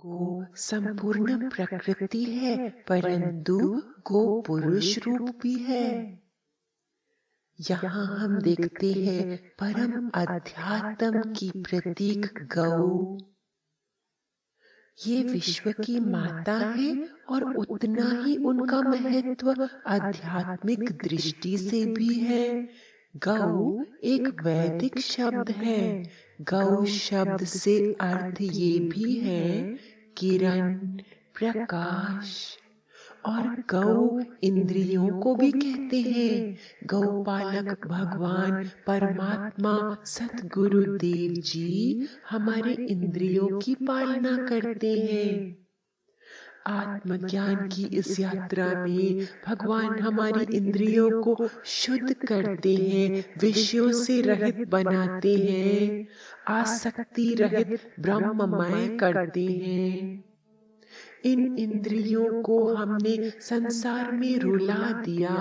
गो संपूर्ण प्रकृति है, परंतु गो पुरुष रूप भी है। यहाँ हम देखते हैं परम अध्यात्म की प्रतीक गौ। ये विश्व की माता है और उतना ही उनका महत्व आध्यात्मिक दृष्टि से भी है। गौ एक वैदिक शब्द है। गौ शब्द से अर्थ ये भी है किरण, प्रकाश। और गौ इंद्रियों को भी कहते हैं। गौपालक भगवान परमात्मा सतगुरुदेव जी हमारे इंद्रियों की पालना करते हैं। आत्मज्ञान की इस यात्रा में भगवान हमारी इंद्रियों को शुद्ध करते हैं, विषयों से रहित बनाते हैं, आसक्ति रहित ब्रह्ममय करते हैं। इन इंद्रियों को हमने संसार में रुला दिया,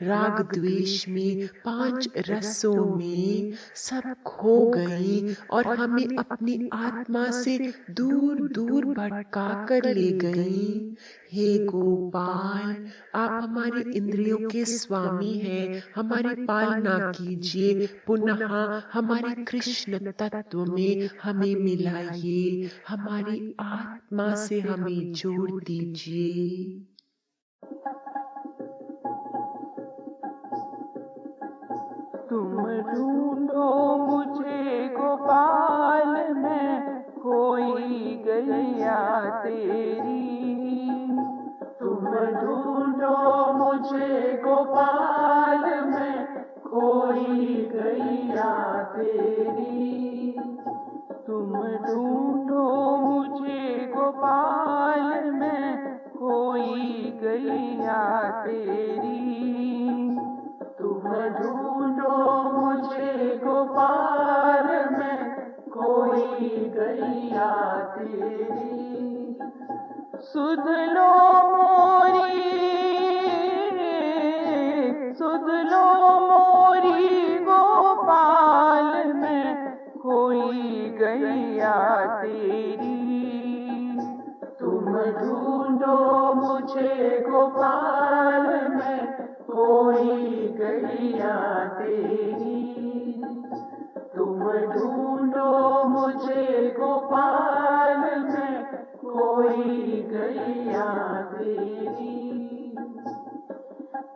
राग द्वेष में, 5 रसों में सब खो गई और हमें अपनी आत्मा से दूर दूर भटका कर ले गई। हे गोपाल, आप हमारी इंद्रियों के स्वामी हैं, हमारी पालना कीजिए, पुनः हमारे कृष्ण तत्व में हमें मिलाइए, हमारी आत्मा से हमें जोड़ दीजिए। तुम ढूंढो मुझे गोपाल, मैं खोई गैया तेरी। तुम ढूंढो मुझे गोपाल, मैं खोई गैया तेरी। तुम ढूंढो मुझे गोपाल, मैं खोई गैया तेरी। तुम ढूंढो मुझे गोपाल, मैं खोई गैया तेरी। सुध लो मोरी, सुध लो मोरी गोपाल, मैं खोई गैया तेरी। तुम ढूंढो मुझे गोपाल, मैं खोई गैया तेरी। तुम ढूंढो मुझे गोपाल, मैं खोई गैया तेरी।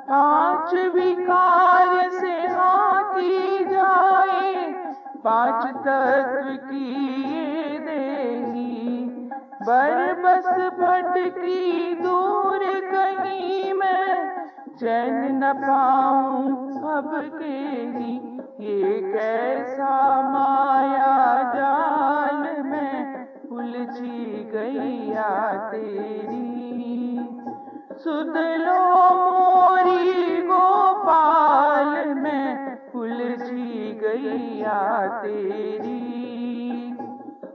5 विकार से हाथी जाए, 5 तत्व की ये देही। बरबस भटकी दूर कहीं मैं, चैन न पाऊं अब तेरी। ये कैसा माया जाल में उलझी गैया तेरी। सुध लो मोरी गोपाल, मैं उलझी गैया तेरी।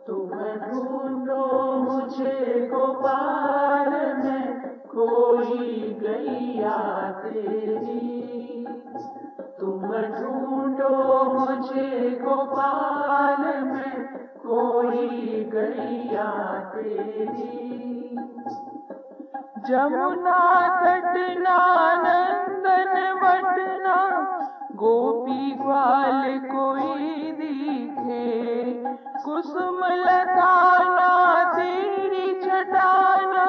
तुम ढूंढो मुझे गोपाल, मैं खोई गैया तेरी। तुम ढूंढो मुझे गोपाल, मैं खोई गैया तेरी। जमुना तट नंदन वटना, गोपी ग्वाल कोई दिखे। कुसुम लताना तेरी छटाना,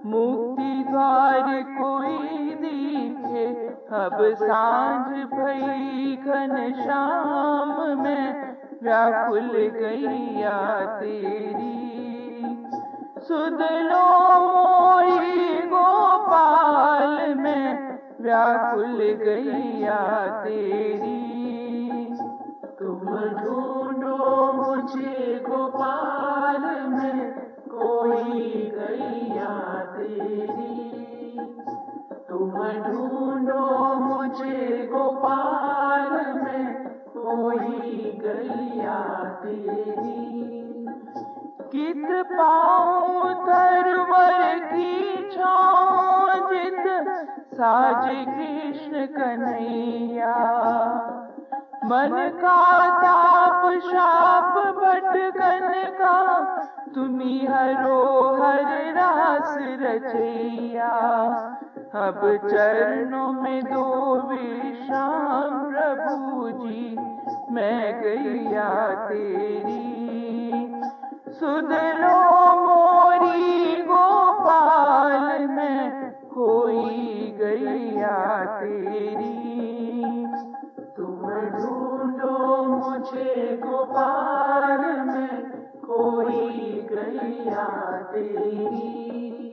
मुक्ति द्वार कोई दिखे। अब सांझ भई घनश्याम में, व्याकुल गैया तेरी। सुध लो मोरी गोपाल, मैं व्याकुल गैया तेरी। तुम ढूंढो मुझे गोपाल, मैं खोई गैया तेरी। तुम ढूंढो मुझे गोपाल, मैं खोई गैया तेरी। कित पाऊं तरवर की छाँव, जित साजे कृष्ण कन्हैया। मन का ताप शाप भटकन का, तुम्ही हरो रचैया। अब चरणों में दो विश्राम प्रभु जी, मैं गैया तेरी। सुध लो मोरी गोपाल, मैं होई गैया तेरी। तुम ढूंढो मुझे गोपाल, मैं कोई गैया तेरी।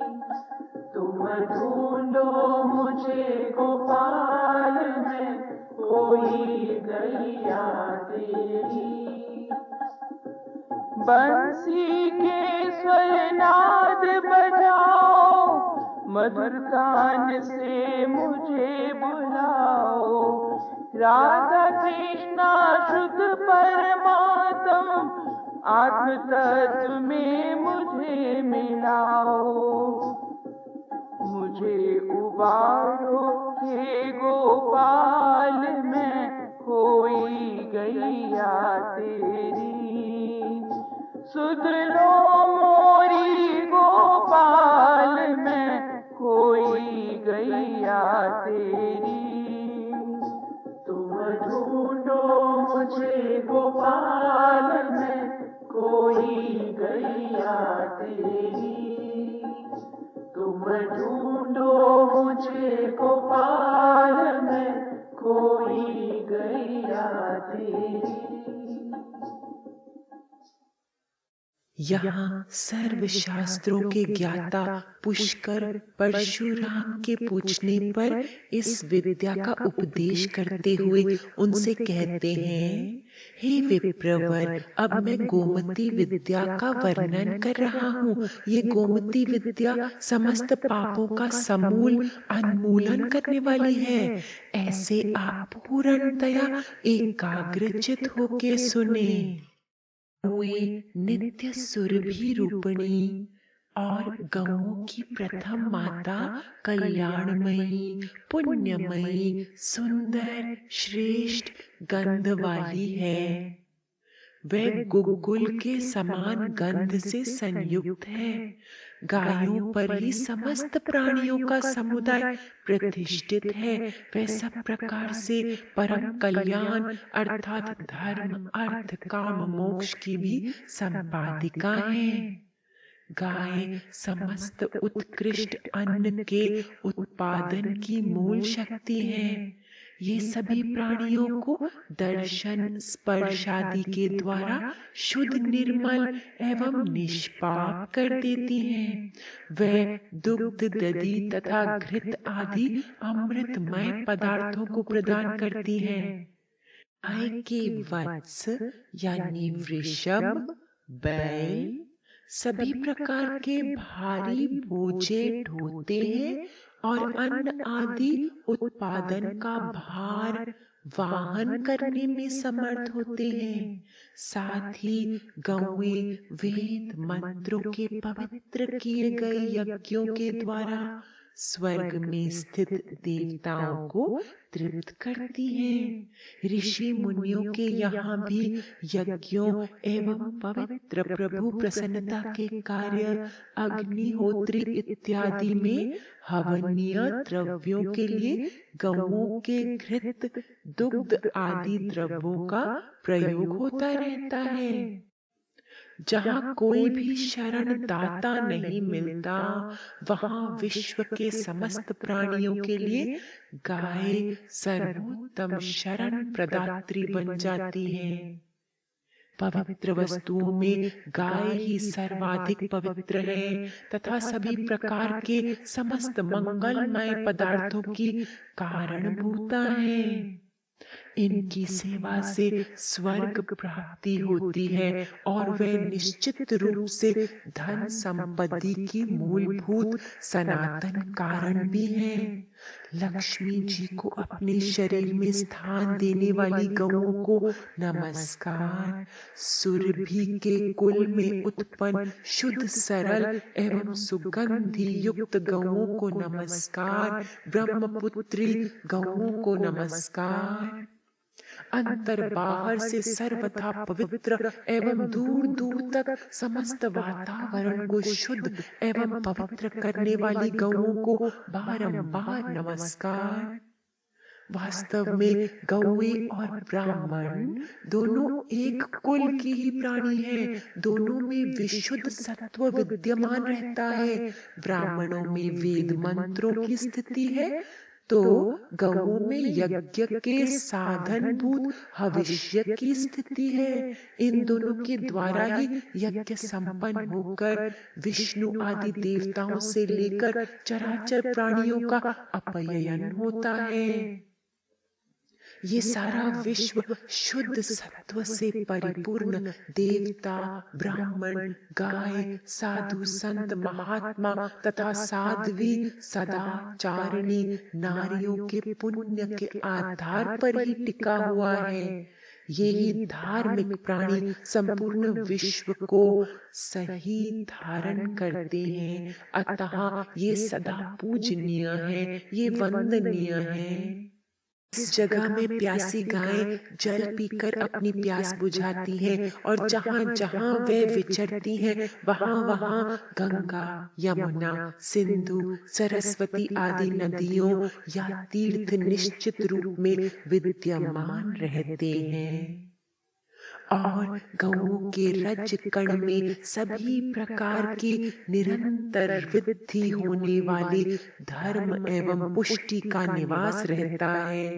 तुम ढूंढो मुझे गोपाल, मैं कोई गैया तेरी। बंसी के स्वरनाद बजाओ, मधुर तान से मुझे बुलाओ। राधा कृष्णा शुद्ध परमात्म, आत्म तत्व में मुझे मिलाओ। मुझे उबारो हे गोपाल, मैं होई गैया तेरी। सुध लो मोरी गोपाल, मैं होई गैया तेरी। तुम ढूंढो मुझे गोपाल, मैं कोई गैया तेरी। तुम ढूंढो मुझे गोपाल, मैं कोई गैया तेरी। यहाँ सर्व शास्त्रों के ज्ञाता पुष्कर परशुराम के पूछने पर इस विद्या का उपदेश करते हुए उनसे कहते हैं, हे विप्रवर, अब मैं गोमती विद्या का वर्णन कर रहा हूँ। ये गोमती विद्या समस्त पापों का समूल उन्मूलन करने वाली है। ऐसे आप पूर्णतया एकाग्रचित होके सुने। वे नित्य सुरभि रूपिणी और गौओं की प्रथम माता कल्याणमयी, पुण्यमयी, सुंदर, श्रेष्ठ गंध वाली है। वह गुलगुल के समान गंध से संयुक्त है। गायों पर ही समस्त प्राणियों का समुदाय प्रतिष्ठित है। वह सब प्रकार से परम कल्याण अर्थात धर्म, अर्थ, काम, मोक्ष की भी संपादिका है। गाय समस्त उत्कृष्ट अन्न के उत्पादन की मूल शक्ति है। ये सभी प्राणियों को दर्शन, स्पर्श आदि के द्वारा शुद्ध, निर्मल एवं निष्पाप कर देती हैं। वह दुग्ध, दधि तथा घृत आदि अमृतमय पदार्थों को प्रदान करती है। गाय के वत्स यानी वृषभ, बैल सभी प्रकार के भारी बोझे ढोते हैं और अन्न आदि उत्पादन का भार वाहन करने में समर्थ होते हैं। साथ ही गौएं वेद मंत्रों के पवित्र किए गए यज्ञों के द्वारा स्वर्ग में स्थित देवताओं को तृप्त करती हैं। ऋषि मुनियों के यहाँ भी यज्ञों एवं पवित्र प्रभु प्रसन्नता के कार्य, अग्निहोत्री इत्यादि में हवनीय द्रव्यों के लिए गौओं के घृत, दुग्ध आदि द्रव्यों का प्रयोग होता रहता है। जहाँ कोई भी शरण दाता नहीं मिलता, वहाँ विश्व के समस्त प्राणियों के लिए गाय सर्वोत्तम शरण प्रदात्री बन जाती है। पवित्र वस्तुओं में गाय ही सर्वाधिक पवित्र है तथा सभी प्रकार के समस्त मंगलमय पदार्थों की कारणभूता है। इनकी सेवा से स्वर्ग प्राप्ति होती है और वे निश्चित रूप से धन संपत्ति की मूलभूत सनातन कारण भी हैं। लक्ष्मी जी को अपने शरीर में स्थान देने वाली गौओं को नमस्कार। सुरभि के कुल में उत्पन्न शुद्ध, सरल एवं सुगंधि युक्त गौओं को नमस्कार। ब्रह्मपुत्री गौओं को नमस्कार। अंतर बाहर से सर्वथा पवित्र एवं दूर दूर तक समस्त वातावरण को शुद्ध एवं पवित्र करने वाली गौओं को बारंबार नमस्कार। वास्तव में गौएं और ब्राह्मण दोनों एक कुल की ही प्राणी हैं। दोनों में विशुद्ध सत्व विद्यमान रहता है। ब्राह्मणों में वेद मंत्रों की स्थिति है तो गौओं में यज्ञ के साधन भूत हविष्य की स्थिति है। इन दोनों के द्वारा ही यज्ञ संपन्न होकर विष्णु आदि देवताओं से लेकर चराचर प्राणियों का अपयन होता है। ये सारा विश्व शुद्ध सत्व से परिपूर्ण देवता, ब्राह्मण, गाय, साधु, संत, महात्मा तथा साध्वी, सदाचारिणी नारियों के पुण्य के आधार पर ही टिका हुआ है। ये ही धार्मिक प्राणी संपूर्ण विश्व को सही धारण करते हैं। अतः ये सदा पूजनीय है, ये वंदनीय है। इस जगह में प्यासी गायें जल पीकर अपनी प्यास बुझाती हैं और जहाँ जहाँ वे विचरती हैं वहाँ वहाँ गंगा, यमुना, सिंधु, सरस्वती आदि नदियों या तीर्थ निश्चित रूप में विद्यमान रहते हैं। और गौओं के रज कण में सभी प्रकार की निरंतर वृद्धि होने वाले धर्म एवं पुष्टि का निवास रहता है।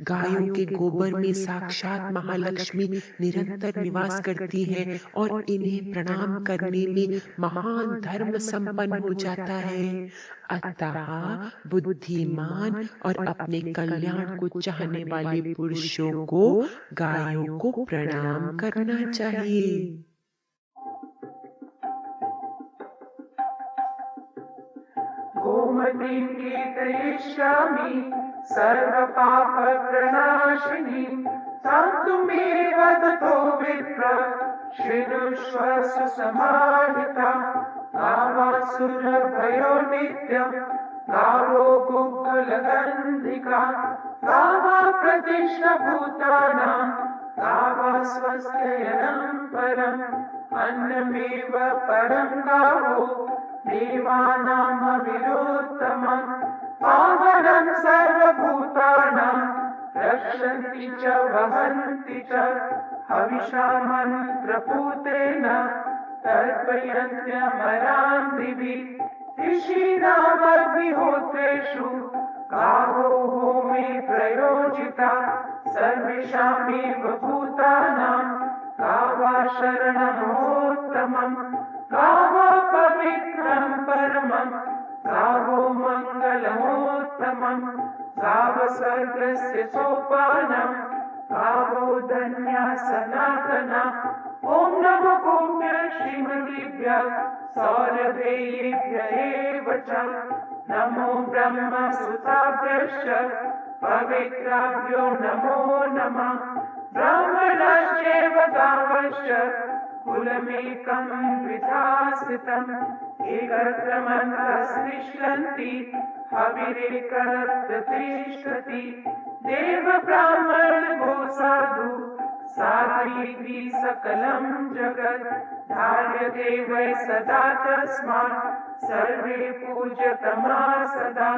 गायों के गोबर में साक्षात महालक्ष्मी निरंतर निवास करती है और इन्हें प्रणाम करने में महान धर्म संपन्न हो जाता है। अतः बुद्धिमान और अपने कल्याण को चाहने वाले पुरुषों को गायों को प्रणाम करना चाहिए। गोमतीं कीर्तयिष्यामि सर्वपापप्रणाशिनीं तान्तुमेव ततो विप्र शृणुष्व सुसमाहिता। गावासुरभयो नित्यं गावो गुग्गुलगन्धिका गावा प्रतिष्ठभूतानां गावा स्वस्त्ययनं परम् अन्नमेव परं गावो देवानामविरोत्तमम् पावनं सर्वभूतानां रक्षन्ति च वहन्ति च हविषा मन्त्रपूतेन तर्पयन्त्यमरां दिवि ऋषीणामग्निहोत्रेषु गावो होमे प्रयोजिता सर्वेषामेव भूतानां गावा शरणमोत्तमम् गावो पवित्रं परमं गावो मङ्गलमोत्तमं गाव स्वर्गस्य सोपानं गावो धन्या सनातना। ॐ नमो गोप्य श्रीमतीभ्य सौरभेयेभ्य एव च नमो ब्रह्मसुताभ्यश्च पवित्राभ्यो नमो नमः। ब्राह्मणश्चैव गावश्च कुलमेकं द्विधा स्थितम् एकत्र मन्त्रस्तिष्ठन्ति हविरेकत्र तिष्ठति। देव ब्राह्मण गो साधु सात्विकी सकलं जगत् धार्यते वै सदा तस्मात् सर्वे पूज्यतमा सदा।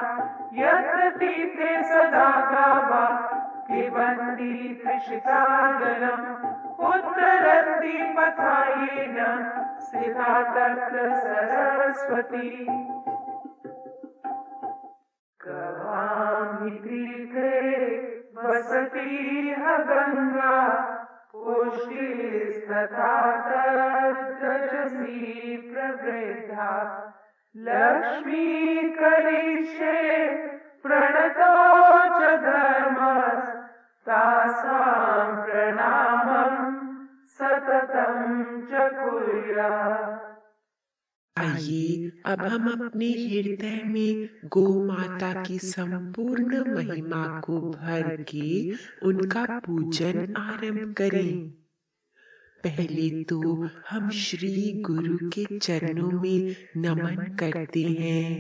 यत्र तीर्थे सदा गावा पिबन्ति तृषिताजलम् उत्तरन्ति पथायेन स्थिता तत्र सरस्वती। गवामि तीर्थे वसति गंगा पुष्टिस्तथा तद्रजसी प्रवृद्धा। लक्ष्मी करिष्ये प्रणतो च धर्मस्तासां प्रणामं सततं च कुर्यात्। आइए अब हम अपने हृदय में गौ माता की संपूर्ण महिमा को भर के उनका पूजन आरंभ करें। पहले तो हम श्री गुरु के चरणों में नमन करते हैं।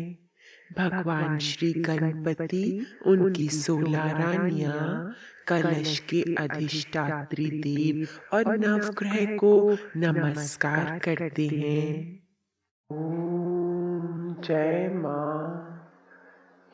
भगवान श्री गणपति, उनकी 16 रानियां, कलश के अधिष्ठात्री देव और नवग्रह को नमस्कार करते हैं। ओम जय मां।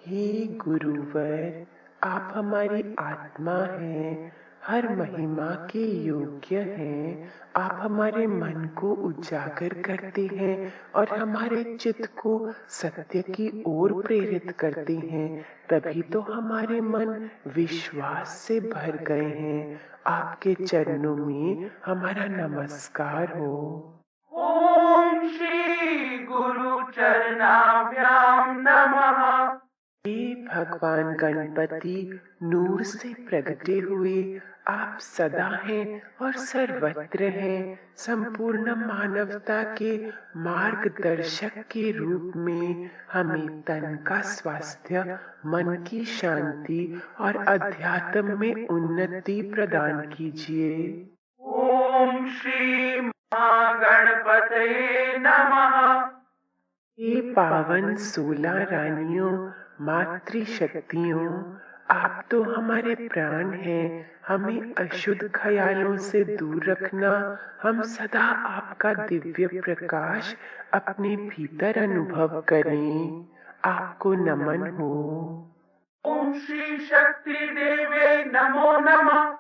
हे गुरुवर, आप हमारी आत्मा हैं, हर महिमा के योग्य हैं। आप हमारे मन को उजागर करते हैं और हमारे चित्त को सत्य की ओर प्रेरित करते हैं। तभी तो हमारे मन विश्वास से भर गए हैं। आपके चरणों में हमारा नमस्कार हो। ओम श्री गुरु चरणाभ्याम नमः। हे भगवान गणपति, नूर से प्रगटे हुए आप सदा हैं और सर्वत्र हैं। संपूर्ण मानवता के मार्गदर्शक के रूप में हमें तन का स्वास्थ्य, मन की शांति और अध्यात्म में उन्नति प्रदान कीजिए। ओम श्री महागणपतये नमः। हे पावन 16 रानियों, मातृशक्तियों, आप तो हमारे प्राण हैं। हमें अशुद्ध ख्यालों से दूर रखना। हम सदा आपका दिव्य प्रकाश अपने भीतर अनुभव करें। आपको नमन हो। ओम श्री शक्ति देवे नमो नमः।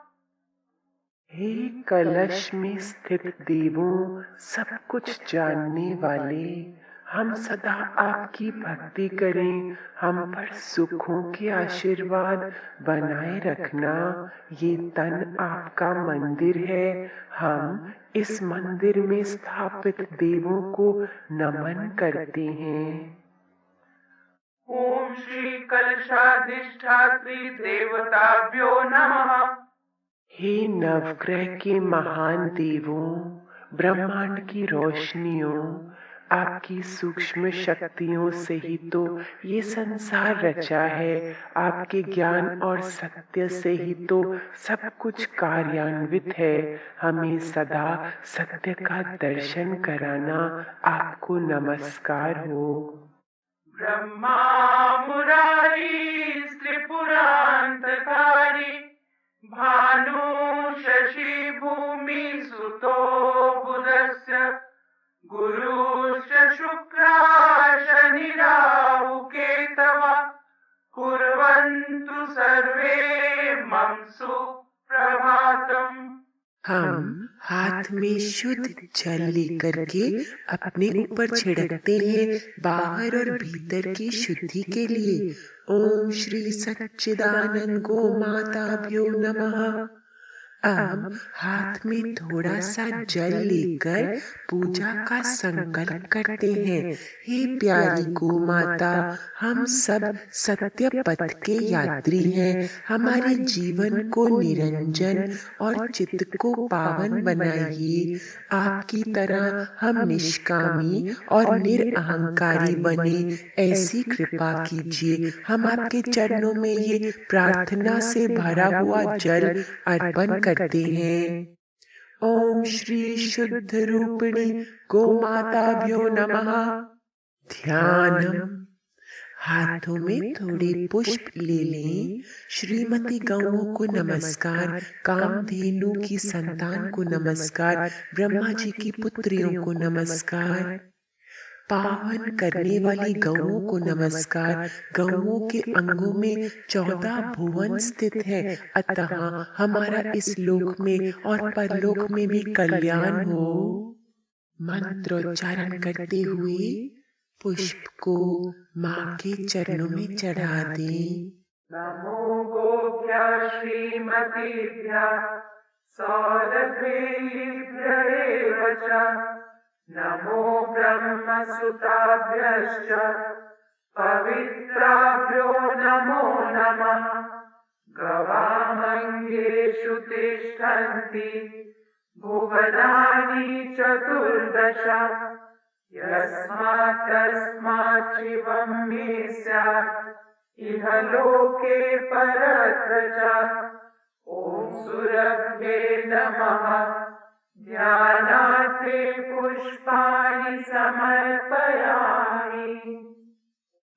हे कलश में स्थित देवों, सब कुछ जानने वाले, हम सदा आपकी भक्ति करें। हम पर सुखों के आशीर्वाद बनाए रखना। ये तन आपका मंदिर है। हम इस मंदिर में स्थापित देवों को नमन करते हैं। ओम श्री कलशाधिष्ठात्री देवताभ्यो नमः। हे नवग्रह के महान देवों, ब्रह्मांड की रोशनियों, आपकी सूक्ष्म शक्तियों से ही तो ये संसार रचा है। आपके ज्ञान और सत्य से ही तो सब कुछ कार्यान्वित है। हमें सदा सत्य का दर्शन कराना। आपको नमस्कार हो। ब्रह्मा मुरारी त्रिपुरांतकारी, भानु शशि भूमि सुतो बुधस्य, गुरुश्च शुक्रा शनि राहु केतवः, कुर्वन्तु सर्वे मम सुप्रभातम्। हम हाथ में शुद्ध जल लेकर के अपने ऊपर छिड़कते हैं, बाहर और भीतर की शुद्धि के लिए। ओम श्री सच्चिदानंद गो माताभ्यो नमः। अब हाथ में थोड़ा सा जल लेकर पूजा का संकल्प करते हैं। हे प्यारी गो माता, हम सब सत्य पथ के यात्री हैं। हमारे जीवन को निरंजन और चित्त को पावन बनाइए। आपकी तरह हम निष्कामी और निरअहंकारी बने, ऐसी कृपा कीजिए। हम आपके चरणों में ये प्रार्थना से भरा हुआ जल अर्पण करते हैं। ओम श्री शुद्ध रूपिणी गो माताभ्यो नमः। ध्यानम। हाथों में थोड़े पुष्प ले लें। श्रीमती गौओं को नमस्कार, कामधेनु की संतान को नमस्कार, ब्रह्मा जी की पुत्रियों को नमस्कार, पावन करने वाली गौओं को नमस्कार। गौओं के अंगों में 14 भुवन स्थित है, अतः हमारा इस लोक में और परलोक में भी कल्याण हो। मंत्रोच्चारण करते हुए पुष्प को माँ के चरणों में चढ़ा दें। नमो गोभ्यः श्रीमतीभ्यः सौरभेभ्य एव च। नमो ब्रह्मसुताभ्यश्च पवित्राभ्यो नमो नमः। गवामङ्गेषु तिष्ठन्ति भुवनानि चतुर्दश। यस्मात् तस्मात् शिवं मे स्यात् इह लोके परत्र च। ॐ सुरभ्ये नमः। ध्यानार्थे पुष्पाणि समर्पयामि।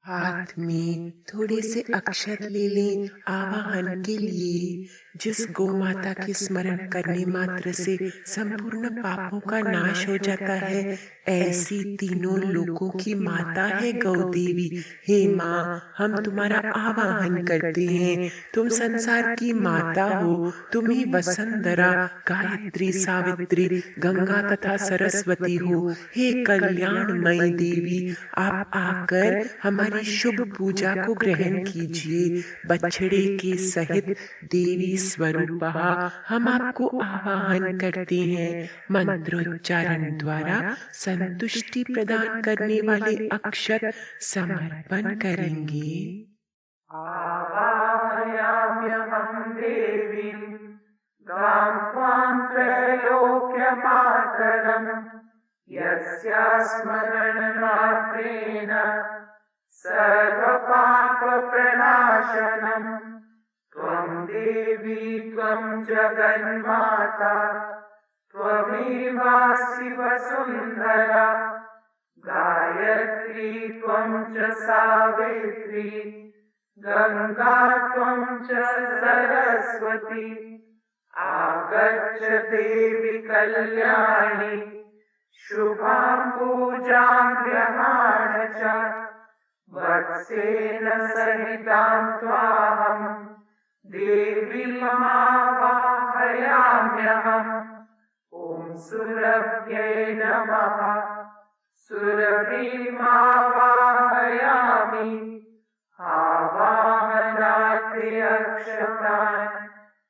हाथ में थोड़े से अक्षत ले लें आवाहन के लिए। जिस गौ माता के स्मरण करने मात्र से संपूर्ण पापों का नाश हो जाता है, ऐसी तीनों लोकों की माता है गौ देवी। हे माँ, हम तुम्हारा आवाहन करते हैं। तुम संसार की माता हो, तुम ही वसुंधरा, गायत्री, सावित्री, गंगा तथा सरस्वती हो। हे कल्याणमयी देवी, आप आकर हमारी शुभ पूजा को ग्रहण कीजिए। बछड़े के सहित देवी स्वरूपा हम आपको आवाहन करते हैं। मंत्रोच्चारण द्वारा संतुष्टि प्रदान करने वाले अक्षत समर्पण करेंगे। आवाहयाम्यहं देवीं गां त्वां त्रैलोक्यमातरम् यस्याः स्मरणमात्रेण सर्वपापप्रणाशनम्। त्वं देवी त्वं जगन्माता त्वमेवासि वसुन्धरा। गायत्री त्वं च सावित्री गंगा त्वं च सरस्वती। आगच्छ देवी कल्याणी शुभां पूजां गृहाण च। वत्सेन सहितां त्वाहं देवीमावाहयाम्यहम्। ॐ सुरभ्यै नमः। सुरभिमावाहयामि। आवाहनार्थे अक्षतान्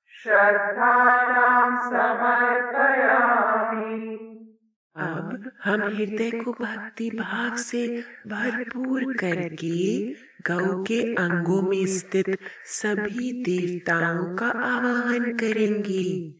श्रद्धानां समर्पयामि। अब हम हृदय को भक्ति भाव से भरपूर करके गौ के अंगों में स्थित सभी देवताओं का आवाहन करेंगे।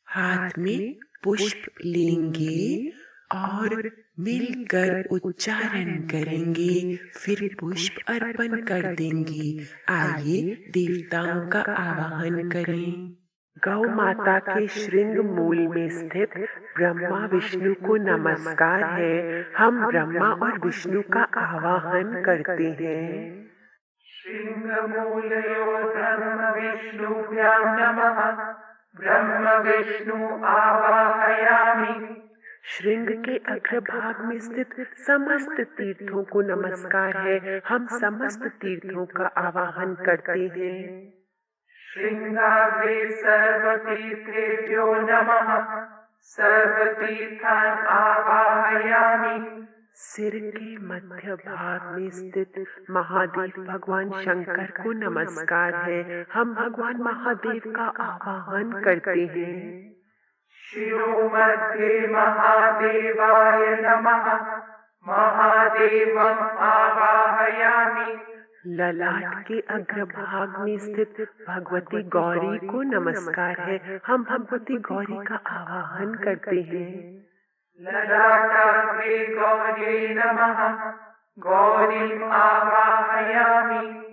हाथ में पुष्प लेंगे और मिलकर उच्चारण करेंगे, फिर पुष्प अर्पण कर देंगे। आइए देवताओं का आवाहन करें। गौ माता के श्रृंग मूल में स्थित ब्रह्मा विष्णु को नमस्कार है। हम ब्रह्मा और विष्णु का आवाहन करते हैं। श्रृंगमूलयो ब्रह्म विष्णुभ्यां नमः। ब्रह्म विष्णु आवाहयामि। श्रृंग के अग्रभाग में स्थित समस्त तीर्थों को नमस्कार है। हम समस्त तीर्थों का आवाहन करते हैं। श्रृंगाग्रे सर्वतीर्थेभ्यो नमः। सर्वतीर्थान् आवाहयामि। सिर के मध्य भाग में स्थित महादेव भगवान शंकर को नमस्कार है। हम भगवान महादेव का आवाहन करते हैं। शिरोमध्ये महादेवाय नमः। महादेवम् आवाहयामि। ललाट के अग्रभाग में स्थित भगवती गौरी को नमस्कार है। हम भगवती गौरी का आवाहन करते हैं। ललाटाग्रे गौर्यै नमः। गौरीम् आवाहयामि।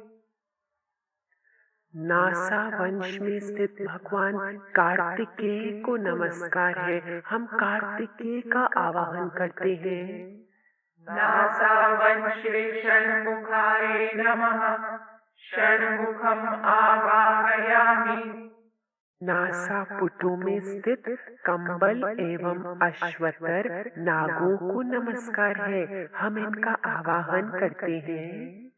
नासा वंश में स्थित भगवान कार्तिकेय को नमस्कार है। हम कार्तिकेय का आवाहन करते हैं। नासावंशे षण्मुखाय नमः। षण्मुखम् आवाहयामि। नासापुटों में स्थित कंबल एवं अश्वतर नागों को नमस्कार है। हम इनका आवाहन करते हैं।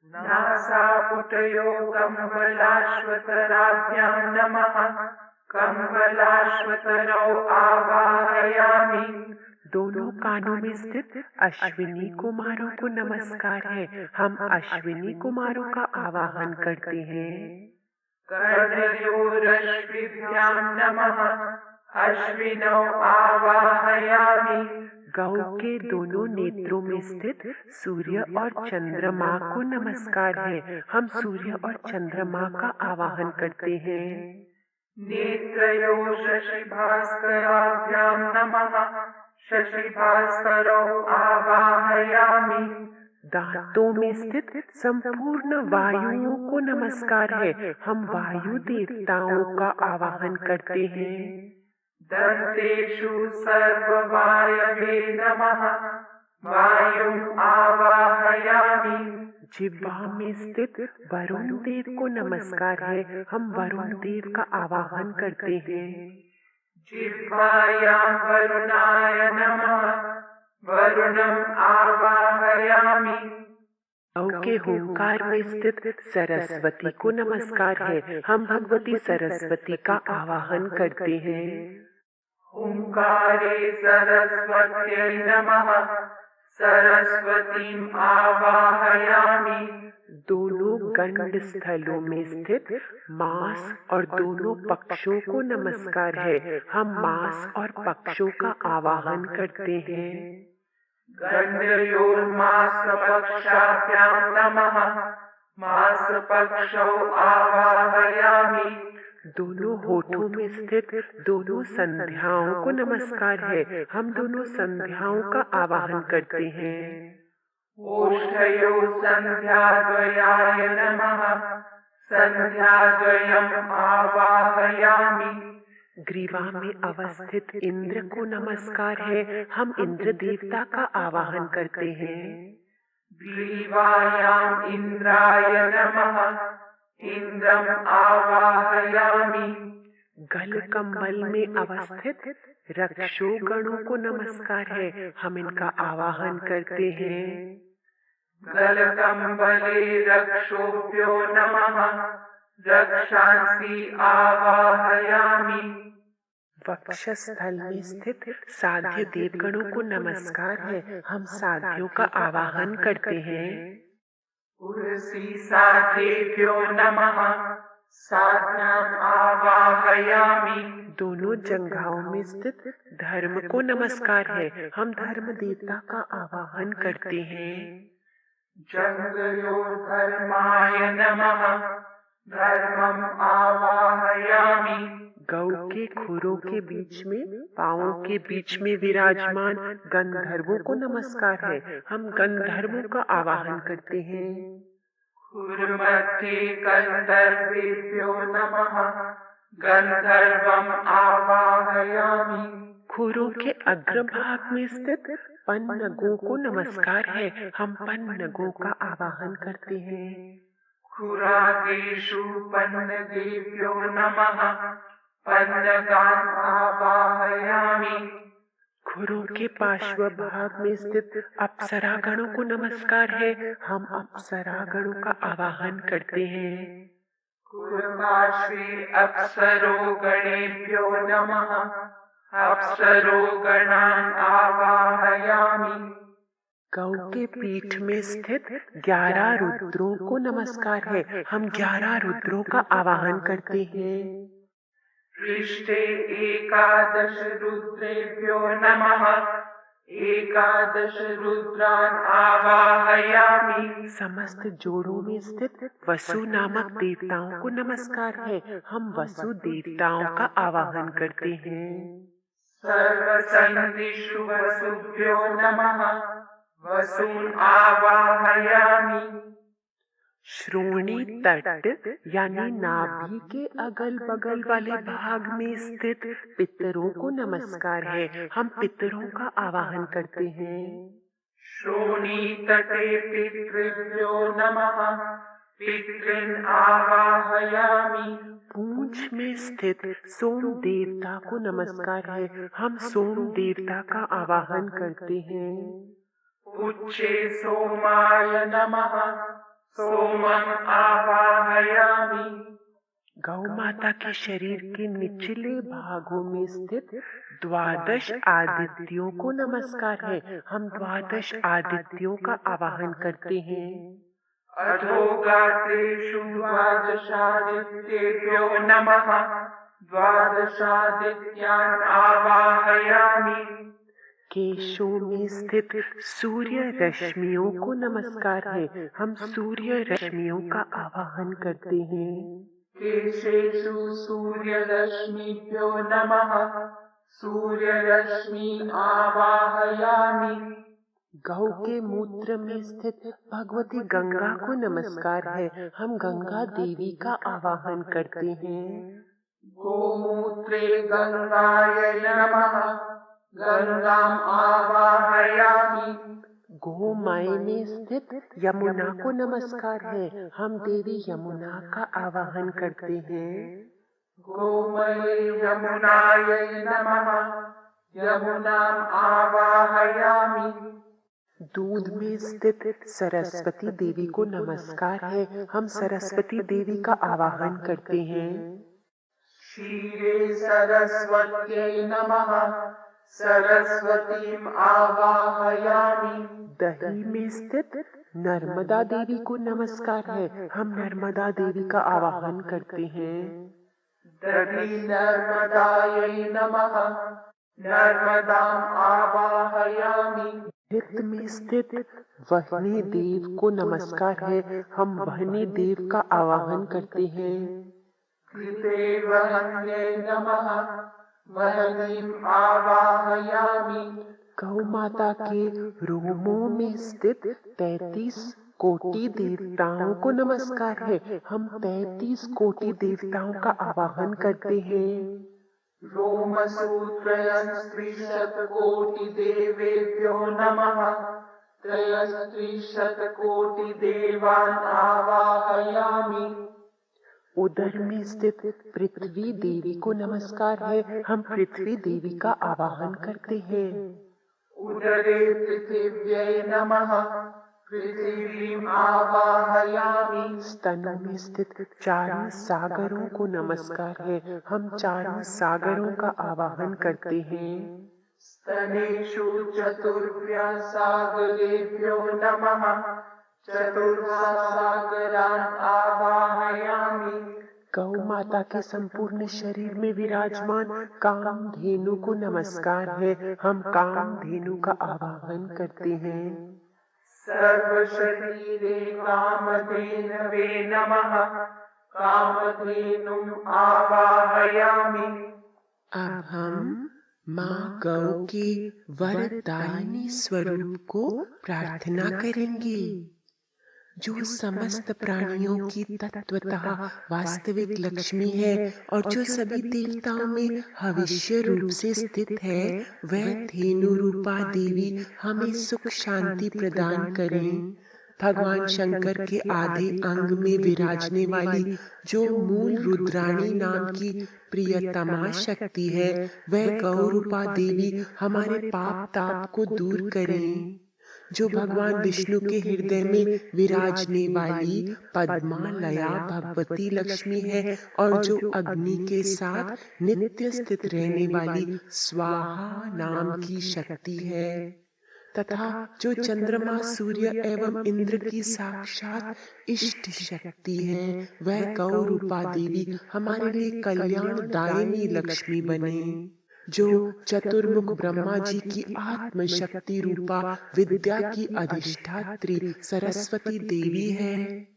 नासापुटयो कम्बलाश्वतराभ्यां नमः। कम्बलाश्वतरौ आवाहयामि। दोनों कानों में स्थित अश्विनी कुमारों को नमस्कार है। हम अश्विनी कुमारों का आवाहन करते हैं। कर्णयोरश्विभ्यां नमः। अश्विनौ आवाहयामि। गौ के दोनों नेत्रों में स्थित सूर्य और चंद्रमा को नमस्कार है। हम सूर्य और चंद्रमा का आवाहन करते हैं। नेत्रयो शशिभास्कराभ्यां नमः। शशिभास्करौ आवाहयामि। दांतों में स्थित संपूर्ण वायुओं को नमस्कार है। हम वायु देवताओं का आवाहन करते हैं। दंतेषु सर्ववायवे नमः। वायुम् आवाहयामि। जिह्वा में स्थित वरुण देव को नमस्कार है, हम वरुण देव का आवाहन करते हैं। जिह्वायां वरुणाय नमः, वरुणम् आवाहयामि। गौ के हुंकार में स्थित सरस्वती को नमस्कार है, हम भगवती सरस्वती का आवाहन करते हैं। हुंकारे सरस्वत्यै नमः, सरस्वतीम् आवाहयामि। दोनों गंड स्थलों में स्थित मास और दोनों पक्षों को नमस्कार है, हम मास और पक्षों का आवाहन करते हैं। गण्डयोर्मासपक्षाभ्यां नमः, मासपक्षौ आवाहयामि। दोनों होठों में स्थित दोनों संध्याओं को नमस्कार है, हम दोनों संध्याओं का आवाहन करते हैं। ओष्ठयोः सन्ध्याद्वयाय नमः, सन्ध्याद्वयम् आवाहयामि। ग्रीवा में अवस्थित इंद्र को नमस्कार है, हम इंद्र देवता का आवाहन करते हैं। ग्रीवायाम् इन्द्राय नमः, इन्द्रम् आवाहयामि। गल कम्बल में अवस्थित रक्षोगणों को नमस्कार है, हम इनका आवाहन करते हैं। गलकम्बले रक्षोभ्यो नमः, रक्षांसि आवाहयामि। वक्षस्थल में स्थित साध्य देवगणों को नमस्कार है, हम साध्यों का आवाहन करते हैं। उर्सी साध्येभ्यो नमः, साध्यान् आवाहयामि। दोनों जंघाओं में स्थित धर्म को नमस्कार है, हम धर्म देवता का आवाहन करते हैं। जंघयोः धर्माय नमः, धर्मम् आवाहयामि। गौ के खुरों के बीच में पांवों के बीच में विराजमान गंधर्वों को नमस्कार है, हम गंधर्वों का आवाहन करते हैं। खुरमध्ये गन्धर्वेभ्यो नमः, गन्धर्वम् आवाहयामि। खुरों के अग्रभाग में स्थित पन्नगों को नमस्कार है, हम पन्नगों का आवाहन करते हैं। खुरागेषु पन्नगेभ्यो नमः, पन्नगान् आवाहयामि। खुरों के पार्श्व भाग में स्थित अप्सरागणों को नमस्कार है, हम अप्सरागणों का आवाहन करते हैं। खुरपार्श्वे अप्सरो गणेभ्यो नमः, अप्सरो गणान् आवाहयामि। गौ के पीठ में स्थित 11 रुद्रों को नमस्कार है, हम 11 रुद्रों का आवाहन करते हैं। पृष्ठे एकादश रुद्रेभ्यो नमः, एकादश रुद्रान् आवाहयामि। समस्त जोड़ों में स्थित वसु नामक देवताओं को नमस्कार है, हम वसु देवताओं का आवाहन करते हैं। सर्वसन्धिषु वसुभ्यो नमः, वसून् आवाहयामि। श्रोणी तट यानी नाभि के अगल बगल वाले भाग में स्थित पितरों को नमस्कार है, हम पितरों का आवाहन करते हैं। श्रोणी तटे पितृभ्यो नमः, पितॄन् आवाहयामि। पूंछ में स्थित सोम देवता को नमस्कार है, हम सोम देवता का आवाहन करते हैं। उच्चे सोमाय नमः, सोमम् आवाहयामि। गौ माता के शरीर के निचले भागों में स्थित 12 आदित्यों को नमस्कार है, हम 12 आदित्यों का आवाहन करते हैं। अधोगात्रेषु द्वादशादित्येभ्यो नमः, द्वादशादित्यान् आवाहयामि। केशों में स्थित सूर्य रश्मियों को नमस्कार है, हम सूर्य रश्मियों का आवाहन करते हैं। केशेषु सूर्यरश्मिभ्यो नमः, सूर्यरश्मीन् आवाहयामि। गौ के मूत्र में स्थित भगवती गंगा को नमस्कार है, हम गंगा देवी का आवाहन करते हैं। गोमूत्रे गंगाय नमः, गंगाम् आवाहयामि। गोमाई में स्थित यमुना को नमस्कार है, हम देवी यमुना का आवाहन करते हैं। गोमये यमुनायै नमः। यमुनाम् आवाहयामि। दूध में स्थित सरस्वती देवी को नमस्कार है, हम सरस्वती देवी का आवाहन करते हैं। क्षीरे सरस्वत्यै नमः। सरस्वतीम् आवाहयामि। दही में स्थित नर्मदा देवी को नमस्कार है, हम नर्मदा देवी का आवाहन करते हैं। दधि नर्मदायै नमः। नर्मदाम् आवाहयामि। हित में स्थित वहनी देव को नमस्कार है, हम वहनी देव का आवाहन करते हैं। कृते वहन्यै नमः। वहनीम् आवाहयामि। गौ माता के रोमों में स्थित 33 कोटि देवताओं को नमस्कार है, हम 33 कोटि देवताओं का आवाहन करते हैं। रोमसूत्रयस्त्रिशतकोटिदेवेभ्यो नमः। त्रयस्त्रिशतकोटिदेवान् आवाहयामि। उदर में स्थित पृथ्वी देवी को नमस्कार है, हम पृथ्वी देवी का आवाहन करते हैं। उदरे पृथिव्यै नमः। पृथिवीम् आवाहयामि। स्तनों में स्थित चारों सागरों को नमस्कार है, हम चारों सागरों का आवाहन करते हैं। स्तनेषु चतुर्भ्यः सागरेभ्यो नमः। चतुर्भ्यः सागरान् आवाहयामि। गौ माता के संपूर्ण शरीर में विराजमान कामधेनु को नमस्कार है, हम कामधेनु का आवाहन करते हैं। सर्वशरीरे कामधेनवे नमः। कामधेनुम् आवाहयामि। अब हम माँ गौ के वरदायिनी स्वरूप को प्रार्थना करेंगे, जो समस्त प्राणियों की तत्वतः वास्तविक लक्ष्मी है और जो सभी देवताओं में भविष्य रूप से स्थित है। वह धेनु रूपा देवी हमें सुख शांति प्रदान करें। भगवान शंकर के आधे अंग में विराजने वाली जो मूल रुद्राणी नाम की प्रियतमा शक्ति है, वह गौ रूपा देवी हमारे पाप ताप को दूर करें। जो भगवान विष्णु के हृदय में विराजने वाली पद्मालया भगवती लक्ष्मी है और जो अग्नि के साथ नित्य स्थित रहने वाली स्वाहा नाम की शक्ति है, तथा जो चंद्रमा सूर्य एवं इंद्र की साक्षात इष्ट शक्ति है, वह गौ रूपा देवी हमारे लिए कल्याणदायिनी लक्ष्मी बने। जो चतुर्मुख ब्रह्मा जी की आत्म शक्ति रूपा विद्या की अधिष्ठात्री सरस्वती देवी है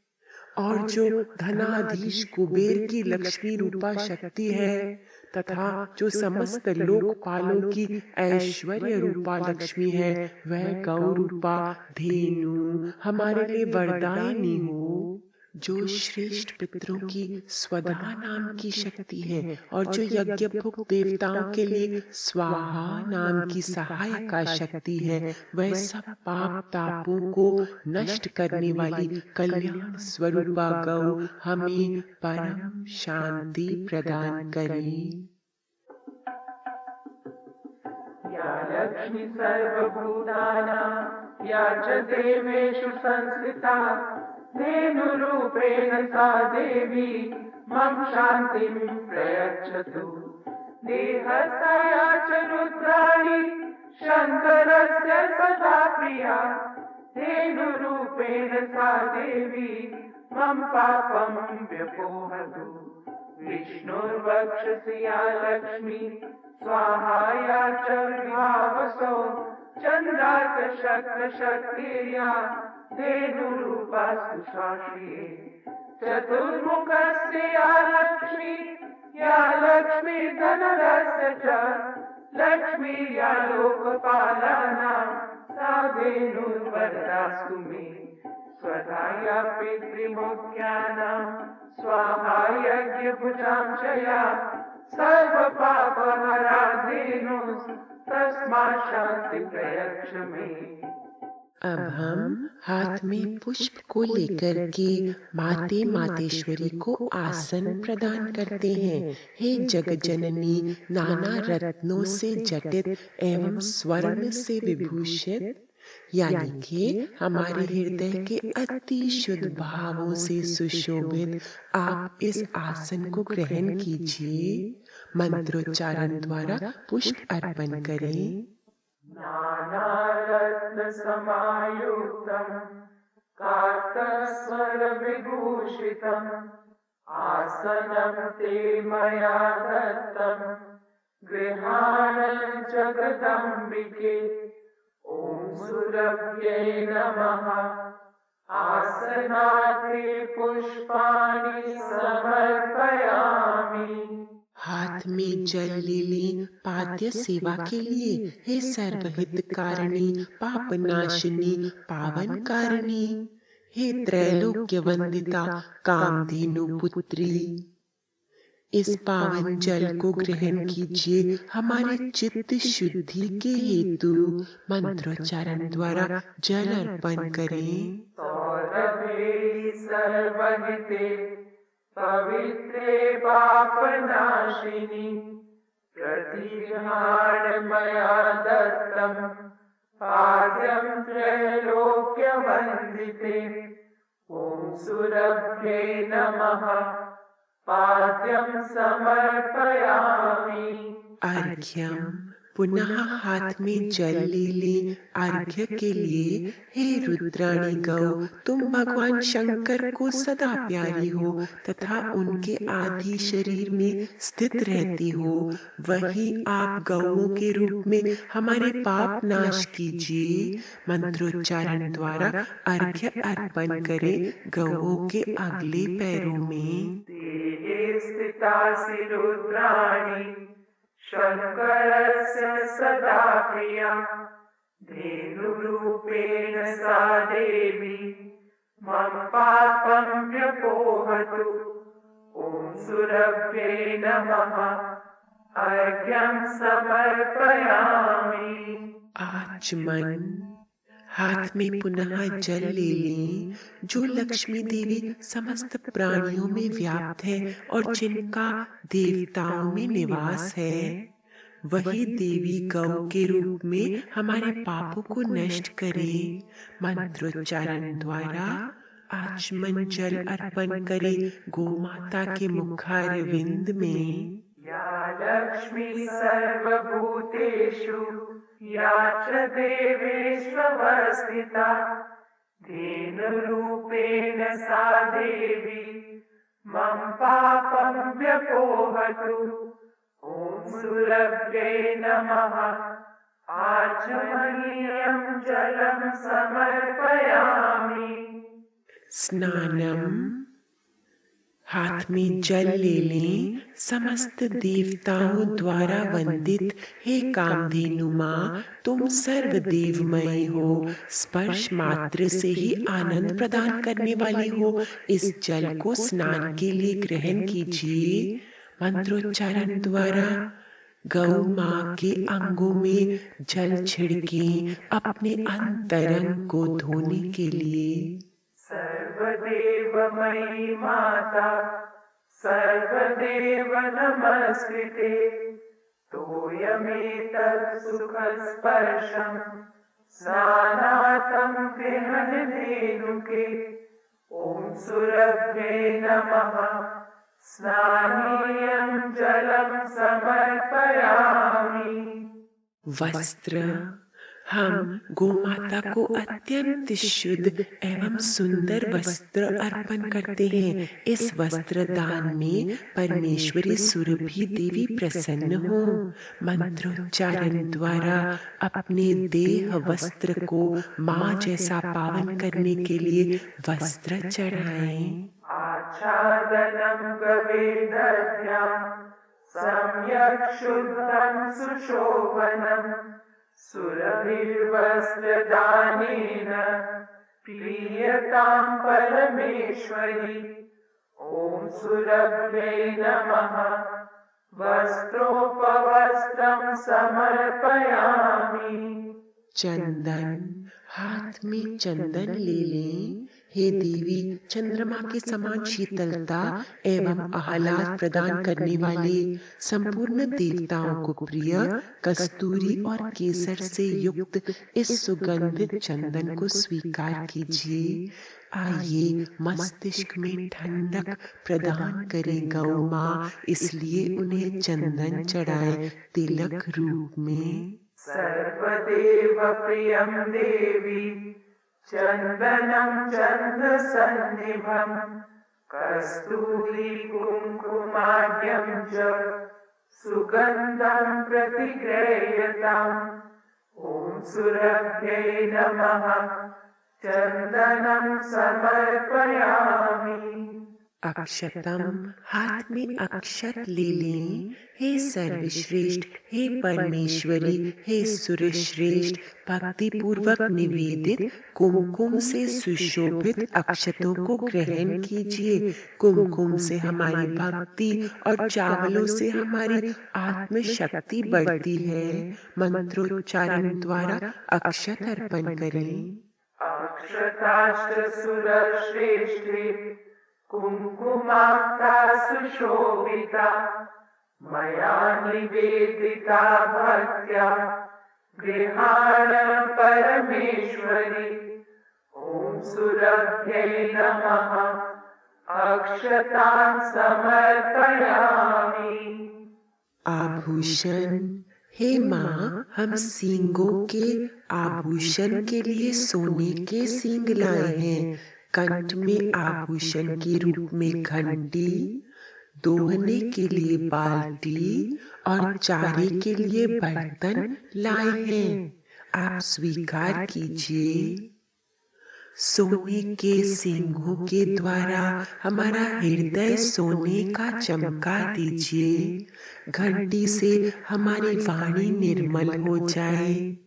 और जो धनाधीश कुबेर की लक्ष्मी रूपा शक्ति है, तथा जो समस्त लोकपालों की ऐश्वर्य रूपा लक्ष्मी है, वह गौ रूपा धेनु हमारे लिए वरदायिनी हो। जो श्रेष्ठ पितरों की स्वधा नाम की शक्ति है और जो यज्ञ भुक्त देवताओं के लिए स्वाहा नाम की सहायका शक्ति है, वह सब पाप तापों को नष्ट करने वाली कल्याण स्वरूपा गौ हमें परम शांति प्रदान करें। या लक्ष्मी सर्वभूतानां या च देवेषु संस्थिता धेनुरूपेण सा देवी मम शान्तिं प्रयच्छतु। देहस्थया च रुद्राणि शङ्करस्य सदा प्रिया। धेनुरूपेण सा देवी मम पापं व्यपोहतु। विष्णुर्वक्षसि या लक्ष्मी स्वाहा या च विभावसो। चन्द्रार्कशक्तिर्या धेनुरूपास्तु साक्षिये। चतुर्मुखस्य या लक्ष्मी धनरस्य च लक्ष्मी या लोकपालानां सा धेनुर्वरदास्तु मे। स्वधा या पितृमुख्यानां स्वाहा यज्ञभुजां च या सर्वपापहरा धेनुस्तस्मात् शान्तिं प्रयच्छ मे। अब हम हाथ में पुष्प को लेकर के माते मातेश्वरी को आसन प्रदान करते हैं। हे जगत जननी, नाना रत्नों से जटित एवं स्वर्ण से विभूषित, यानी कि हमारे हृदय के अति शुद्ध भावों से सुशोभित आप इस आसन को ग्रहण कीजिए। मंत्रोच्चारण द्वारा पुष्प अर्पण करें। नानारत्न समायुक्तम् काकस्वर विभूषितम् आसनं ते मया दत्तं गृहाण जगदम्बिके। ॐ सुरभ्ये नमः। आसनाते पुष्पाणि समर्पयामि। हाथ में जल ले लें पाद्य सेवा के लिए। हे सर्वहितकारिणी, पापनाशिनी, पावन कारिणी, हे त्रैलोक्य वंदिता, कामधेनु पुत्री, इस पावन जल को ग्रहण कीजिए हमारे चित्त शुद्धि के हेतु। मंत्रोच्चारण द्वारा जल अर्पण करें। सौरभे सर्वहिते पवित्रे पापनाशिनी प्रतिगृहाण मया दत्तं पाद्यं त्रैलोक्यवन्दिते। ॐ सुरभ्ये नमः। पाद्यं समर्पयामि। अर्घ्यम। पुनः हाथ में जल ले लें अर्घ्य के लिए। हे रुद्राणी गौ, तुम भगवान शंकर को सदा प्यारी हो तथा उनके आदि शरीर में स्थित रहती हो। वही आप गौओं के रूप में हमारे पाप नाश कीजिए। मंत्रोच्चारण द्वारा अर्घ्य अर्पण करें गौओं के अगले पैरों में। ते स्थितासि रुद्राणि शङ्करस्य सदा प्रिया। धेनुरूपेण सा देवी मम पापं व्यपोहतु। ॐ सुरभ्ये नमः। अर्घ्यं समर्पयामि। आचमन। हाथ में पुनः जल ले लें। जो लक्ष्मी देवी समस्त प्राणियों में व्याप्त है और जिनका देवताओं में निवास है, वही देवी गौ के रूप में हमारे पापों को नष्ट करे। मंत्रोच्चारण द्वारा आचमन जल अर्पण करें गौ माता के मुखारविंद में। या लक्ष्मी सर्वभूतेषु या च देवेष्वस्थिता धेनुरूपेण सा देवी मम पापं व्यपोहतु। ॐ सुरभ्ये नमः। आचमनीयं जलं समर्पयामि। स्नानम। हाथ में जल ले लें। समस्त देवताओं द्वारा वंदित हे कामधेनु माँ, तुम सर्वदेवमयी हो। स्पर्श मात्र से ही आनंद प्रदान करने वाली हो। इस जल को स्नान के लिए ग्रहण कीजिए। मंत्रोच्चारण द्वारा गौ माँ के अंगों में जल छिड़कें अपने अंतरंग को धोने के लिए। सर्वदेवमयी माता सर्वदेव नमस्कृते। तोयमेतत् सुखस्पर्शं स्नानार्थं गृहणधेनुके। ॐ सुरभ्ये नमः। स्नानीयं जलं समर्पयामि। वस्त्र। हम गोमाता को अत्यंत शुद्ध एवं सुंदर वस्त्र अर्पण करते हैं। इस वस्त्र दान में परमेश्वरी सुरभि देवी प्रसन्न हो। मंत्रोच्चारण द्वारा अपने देह वस्त्र को माँ जैसा पावन करने के लिए वस्त्र चढ़ाएं। आच्छादनं गवेदध्यां सम्यक् शुद्धं सुशोभनम् सुरभिर्वस्त्रदानेन प्रीयतां परमेश्वरी। ॐ सुरभ्ये नमः। वस्त्रोपवस्त्रं समर्पयामि। चंदन। हाथ में चंदन ले लें। हे देवी, चंद्रमा के समान शीतलता एवं आह्लाद प्रदान करने वाले संपूर्ण देवताओं को प्रिय कस्तूरी और केसर से युक्त इस सुगंधित चंदन को स्वीकार कीजिए। आइए मस्तिष्क में ठंडक प्रदान करें गौ माँ, इसलिए उन्हें चंदन चढ़ाएं तिलक रूप में। सर्वदेव प्रियं देवी चन्दनं चन्दसन्निभं कस्तूरी कुङ्कुमाढ्यं च सुगन्धं प्रतिगृह्यताम्। ॐ सुरभ्यै नमः चन्दनं समर्पयामि। अक्षतम, हाथ में अक्षत ले लें। हे सर्वश्रेष्ठ, हे परमेश्वरी, हे सुरश्रेष्ठ, भक्ति पूर्वक निवेदित कुमकुम से सुशोभित अक्षतों को ग्रहण कीजिए। कुमकुम से हमारी भक्ति और चावलों से हमारी आत्म शक्ति बढ़ती है। मंत्रोच्चारण द्वारा अक्षत अर्पण करें। अक्षताश्च सुरश्रेष्ठी कुङ्कुमाक्ता सुशोभिता मया निवेदिता भक्त्या गृहाण परमेश्वरी। ॐ सुरभ्यै नमः अक्षतान् समर्पयामि। आभूषण, हे माँ, हम सींगों के आभूषण के लिए सोने के सींग लाए हैं। कंठ में आभूषण के रूप में घंटी, दोहने के लिए बाल्टी और चारे के लिए बर्तन लाए हैं। आप स्वीकार कीजिए। सोने के सींगों के द्वारा हमारा हृदय सोने का चमका दीजिए। घंटी से हमारी वाणी निर्मल हो जाए।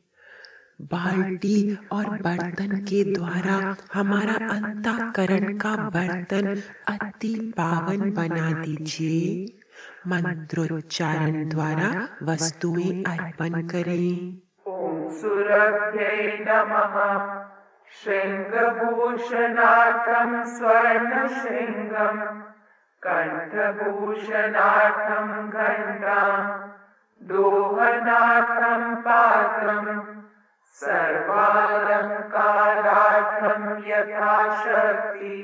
बाल्टी और बर्तन के द्वारा हमारा अंतःकरण का बर्तन अति पावन बना दीजिए। मंत्रोच्चारण द्वारा वस्तुएं अर्पण करें। ॐ सुरभ्यै नमः शृङ्गभूषणार्थं स्वर्णशृङ्गं कण्ठभूषणार्थं घण्टां दोहनार्थं पात्रं सर्वालङ्कारार्थं यथाशक्ति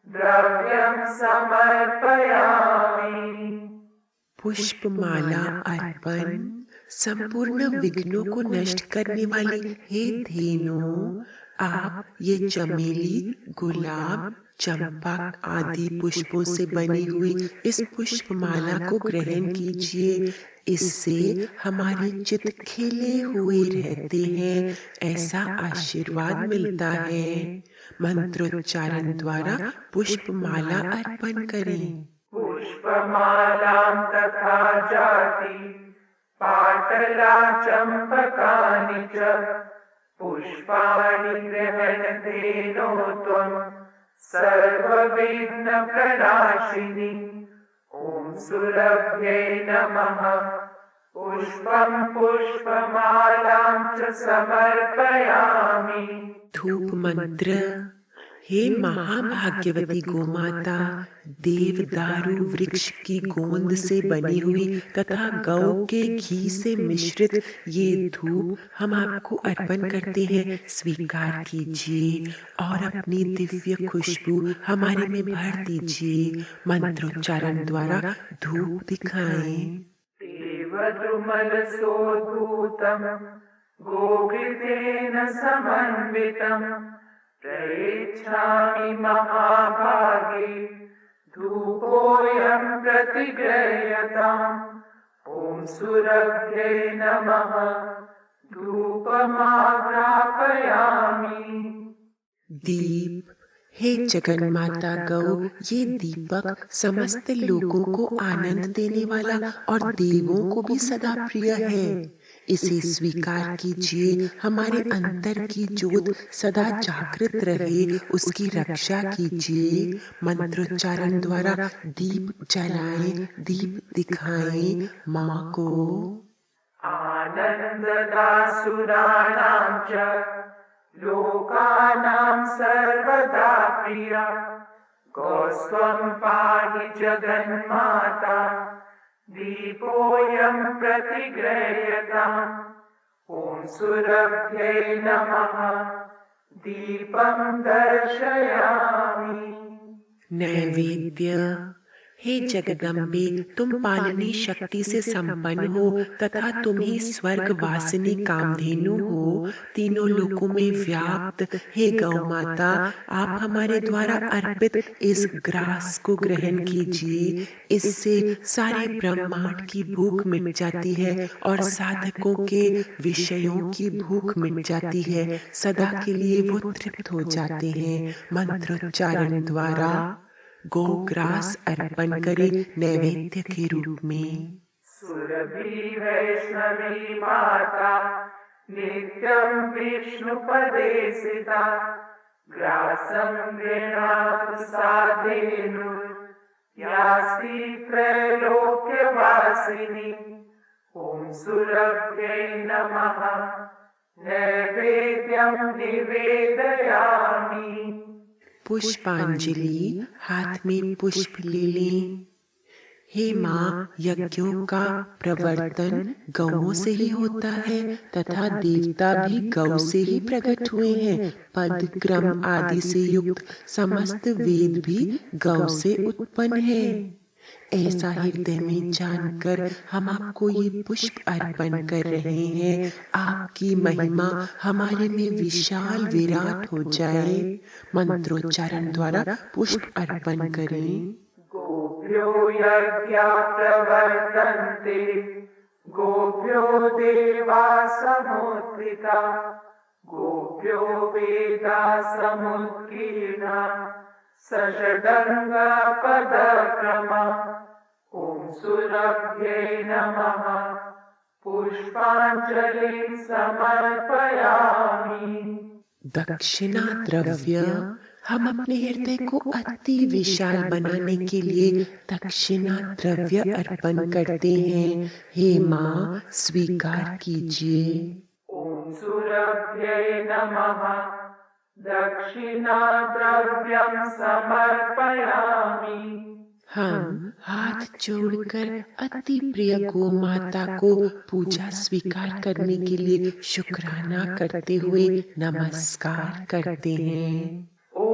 द्रव्यं समर्पयामि। पुष्पमाला अर्पण। संपूर्ण विघ्नों को नष्ट करने वाली हे धेनु, आप ये चमेली, गुलाब, चंपा आदि पुष्पों से बनी हुई इस पुष्पमाला को ग्रहण कीजिए। इससे हमारे चित्त खिले हुए रहते हैं, ऐसा आशीर्वाद मिलता है। मंत्रोच्चारण द्वारा पुष्पमाला अर्पण करें। पुष्पमालां तथा जाति पाटला चम्पकानि च पुष्पाणि ग्रहणधेनो त्वं सर्वविघ्नप्रणाशिनी। ॐ सुरभ्यै नमः पुष्पं पुष्पमालां च समर्पयामि। धूप मंत्र। हे महाभाग्यवती गोमाता, देवदारू वृक्ष की गोंद से बनी हुई तथा गौ के घी से मिश्रित ये धूप हम आपको अर्पण करते हैं। स्वीकार कीजिए और अपनी दिव्य खुशबू हमारे में भर दीजिए। मंत्रोच्चारण द्वारा धूप दिखाएं। देवद्रुमलसोद्भूतं गोघृतेन समन्वितं प्रयच्छामि महाभागे धूपोऽयं प्रतिगृह्यताम्। ॐ सुरभ्यै नमः धूपमाग्रापयामि। दीप। हे जगन्माता गौ, ये दीपक समस्त लोगों को आनंद देने वाला और देवों को भी सदा प्रिय है। इसे स्वीकार कीजिए। हमारे अंतर की ज्योत सदा जागृत रहे, उसकी रक्षा कीजिए। मंत्रोच्चारण द्वारा दीप जलाएं, दीप दिखाएं माँ को। आनन्ददासुराणां च लोकानां सर्वदा प्रिया गौस्त्वं पाहि जगन्माता दीपोऽयं प्रतिगृह्यताम् ॐ सुरभ्यै नमः दीपं दर्शयामि। नैवेद्य। हे जगदम्बे, तुम पालनी शक्ति से संपन्न हो तथा तुम ही स्वर्ग वासिनी कामधेनु हो, तीनों लोकों में व्याप्त। हे गौ माता, आप हमारे द्वारा अर्पित इस ग्रास को ग्रहण कीजिए। इससे सारे ब्रह्मांड की भूख मिट जाती है और साधकों के विषयों की भूख मिट जाती है। सदा के लिए वो तृप्त हो जाते हैं। मंत्रोच्चारण द्वारा गोग्रास अर्पण करें नैवेद्य के रूप में। सुरभि वैष्णवी माता नित्यं विष्णुपदे स्थिता ग्रासं गृह्णातु साधेनु यास्ति त्रैलोक्यवासिनी ॐ सुरभ्यै नमः नैवेद्यं निवेदयामि। पुष्पांजलि। हाथ में पुष्प ले लें। हे माँ, यज्ञों का प्रवर्तन गौओं से ही होता है तथा देवता भी गौ से ही प्रकट हुए हैं। पद क्रम आदि से युक्त समस्त वेद भी गौ से उत्पन्न है। ऐसा हृदय में जानकर हम आपको ये पुष्प अर्पण कर रहे हैं। आपकी महिमा हमारे में विशाल विराट हो जाए। मंत्रोच्चारण द्वारा पुष्प अर्पण करें। गोभ्यो यज्ञा प्रवर्तन्ते गोभ्यो देवा समुत्थिता गोभ्यो वेदा समुत्कीर्णा सषडङ्ग पदक्रमा ॐ सुरभ्यै नमः पुष्पांजलिं समर्पयामि। दक्षिणा द्रव्य। हम अपने हृदय को अति विशाल बनाने के लिए दक्षिणा द्रव्य अर्पण करते हैं। हे माँ, स्वीकार कीजिए। ॐ सुरभ्यै नमः दक्षिणा द्रव्यं समर्पयामि। हम हाथ जोड़कर अति प्रिय गो माता को पूजा स्वीकार करने के लिए शुक्राना करते हुए नमस्कार करते हैं। ॐ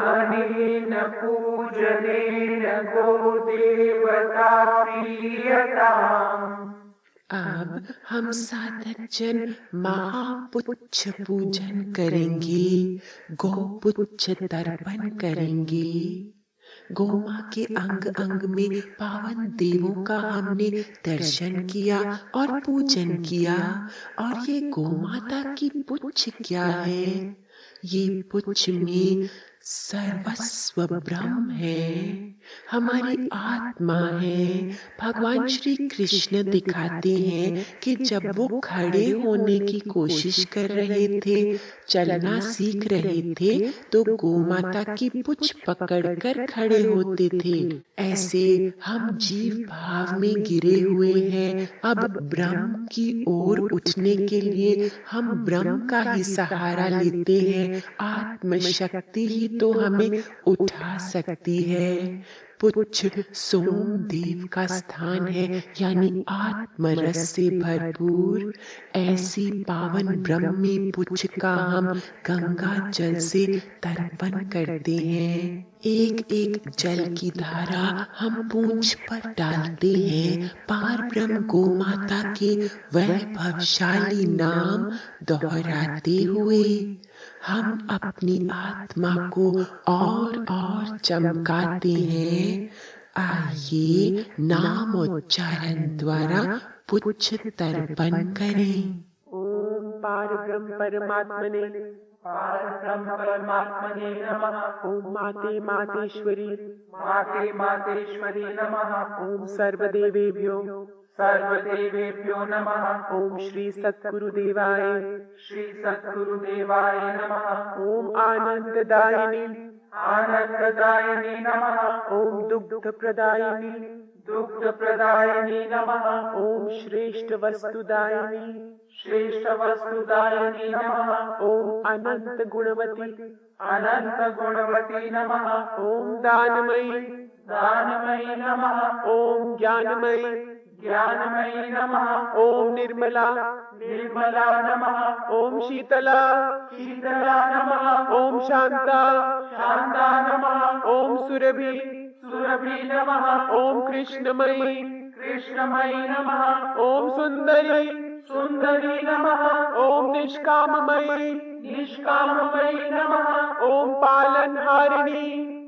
अनेन पूजनेन गो देवता प्रीयताम्। अब हम साधक जन महापुच्छ पूजन करेंगे, गौपुच्छ तर्पण करेंगे। गौ माँ के अंग अंग में पावन देवों का हमने दर्शन किया और पूजन किया। और ये गौ माता की पुच्छ क्या है? ये पुच्छ में सर्वस्व ब्रह्म है, हमारी आत्मा है। भगवान श्री कृष्ण दिखाते हैं कि जब वो खड़े होने की कोशिश कर रहे थे, चलना सीख रहे थे, तो गौ माता की पुच्छ पकड़कर खड़े होते थे। ऐसे हम जीव भाव में गिरे हुए हैं। अब ब्रह्म की ओर उठने के लिए हम ब्रह्म का ही सहारा लेते हैं। आत्म शक्ति ही तो हमें उठा सकती है। पुच्छ सोमदेव का स्थान है, यानी आत्मरस से भरपूर। ऐसी पावन ब्रह्मी पुच्छ का हम गंगा जल से तर्पण करते हैं। एक एक जल की धारा हम पूंछ पर डालते हैं। पार ब्रह्म गौ माता के वैभवशाली नाम दोहराते हुए हम अपनी आत्मा को और चमकाते हैं। आइए नाम उच्चारण द्वारा पुच्छ तर्पण करें। ओम पारब्रह्म परमात्मने नमः। ओम माते मातेश्वरी नमः। ओम सर्वदेवेभ्यो नमः। ओम श्री सद्गुरुदेवाय नमः। ओम आनंददायिनी नमः। ओम दुग्ध प्रदायिनी दुग्ध प्रदायिनी नमः। ओम श्रेष्ठ वस्तुदायिनी श्रेष्ठ वस्तुदायिनी नमः। ओम अनंत गुणवती अनंत गुणवती नमः। ओम दानमयी दानमयी नमः। ओम ज्ञानमयी ज्ञानमयी नमः। ओम निर्मला निर्मला नमः। ओम शीतला शीतला नमः। ओम शांता शांता नमः। ओम सुरभि सुरभि नमः। ओम कृष्णमयी कृष्णमयी नमः। ओम सुंदरी सुंदरी नमः। ओम निष्काममयी निष्काममयी नमः। ओम पालनहारिणी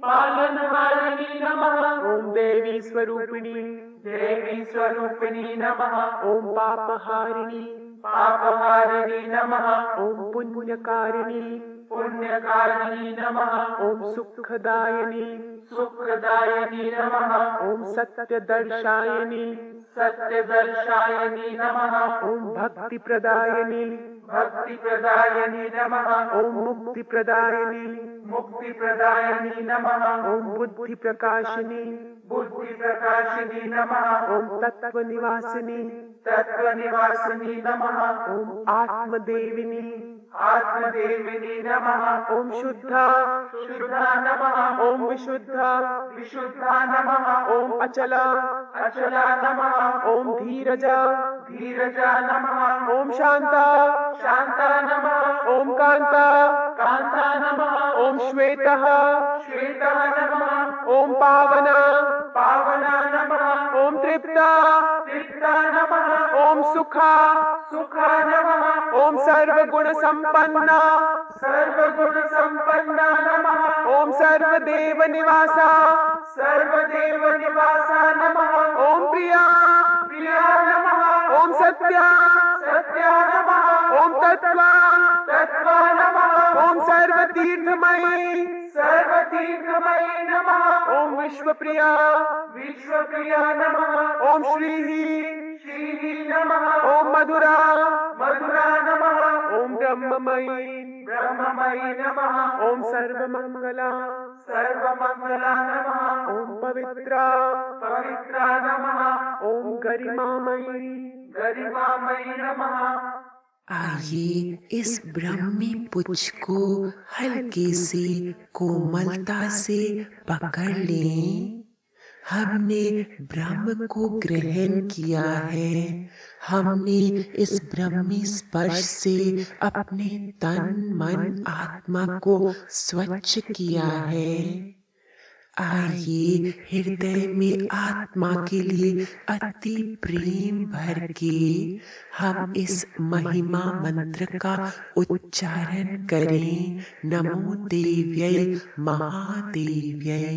पालनहारिणी नमः। ओम देवी स्वरूपिणी देवी स्वरूपिणी नमः। ओम पापहारिणी पापहारिणी नमः। ओम पुण्यकारिणी पुण्यकारिणी नमः। ओम सुखदायिनी सुखदायिनी नमः। ओम सत्यदर्शायिनी सत्यदर्शायिनी नमः। ओम भक्ति प्रदायिनी भक्ति प्रदायिनी नमः। ओम मुक्ति प्रदायिनी मुक्ति प्रदायिनी नमः। ओम बुद्धि प्रकाशिनी बुद्धि प्रकाशिनी नमः। ओम तत्व निवासिनी तत्व निवासिनी नमः। ओम आत्मदेविनी आत्मदेविनी नमः। ओम शुद्धा शुद्धा नमः। ओम विशुद्धा विशुद्धा नमः। ओम अचला अचला नमः। ओम धीरजा धीरजा नमः। ओम शांता शांता नमः। ओम कांता कांता नमः। ओम श्वेतः श्वेता नमः। ओम पावना पावना नमः। ओम तृप्ता तृप्ता नमः। ओम सुखा सुखा नमः। ओम सर्वगुण संपन्ना सर्वगुण संपन्ना नमः। ओम सर्वदेव निवासा सर्वदेव निवासा नमः। ओम प्रिया प्रिया नमः। ओम सत्या सत्या नमः। ओम तत्वा तत्वा नमः। ओम सर्वतीर्थमयी सर्वतीर्थमयी नमः। ओम विश्वप्रिया विश्वप्रिया नमः। ओम श्रीहि श्रीहि नमः। ओम मधुरा मधुरा नमः। ओम ब्रह्ममयी ब्रह्ममयी नमः। ओम सर्वमंगला सर्वमंगला नमः। ओम पवित्रा पवित्रा नमः। ओम गरिमामयी गरिमामयी नमः। आइए इस ब्रह्मी पुच्छ को हल्के से कोमलता से पकड़ लें। हमने ब्रह्म को ग्रहण किया है। हमने इस ब्रह्मी स्पर्श से अपने तन मन आत्मा को स्वच्छ किया है। आइए हृदय में आत्मा के लिए अति प्रेम भर के हम इस महिमा मंत्र का उच्चारण करें। नमो देव्यै महादेव्यै।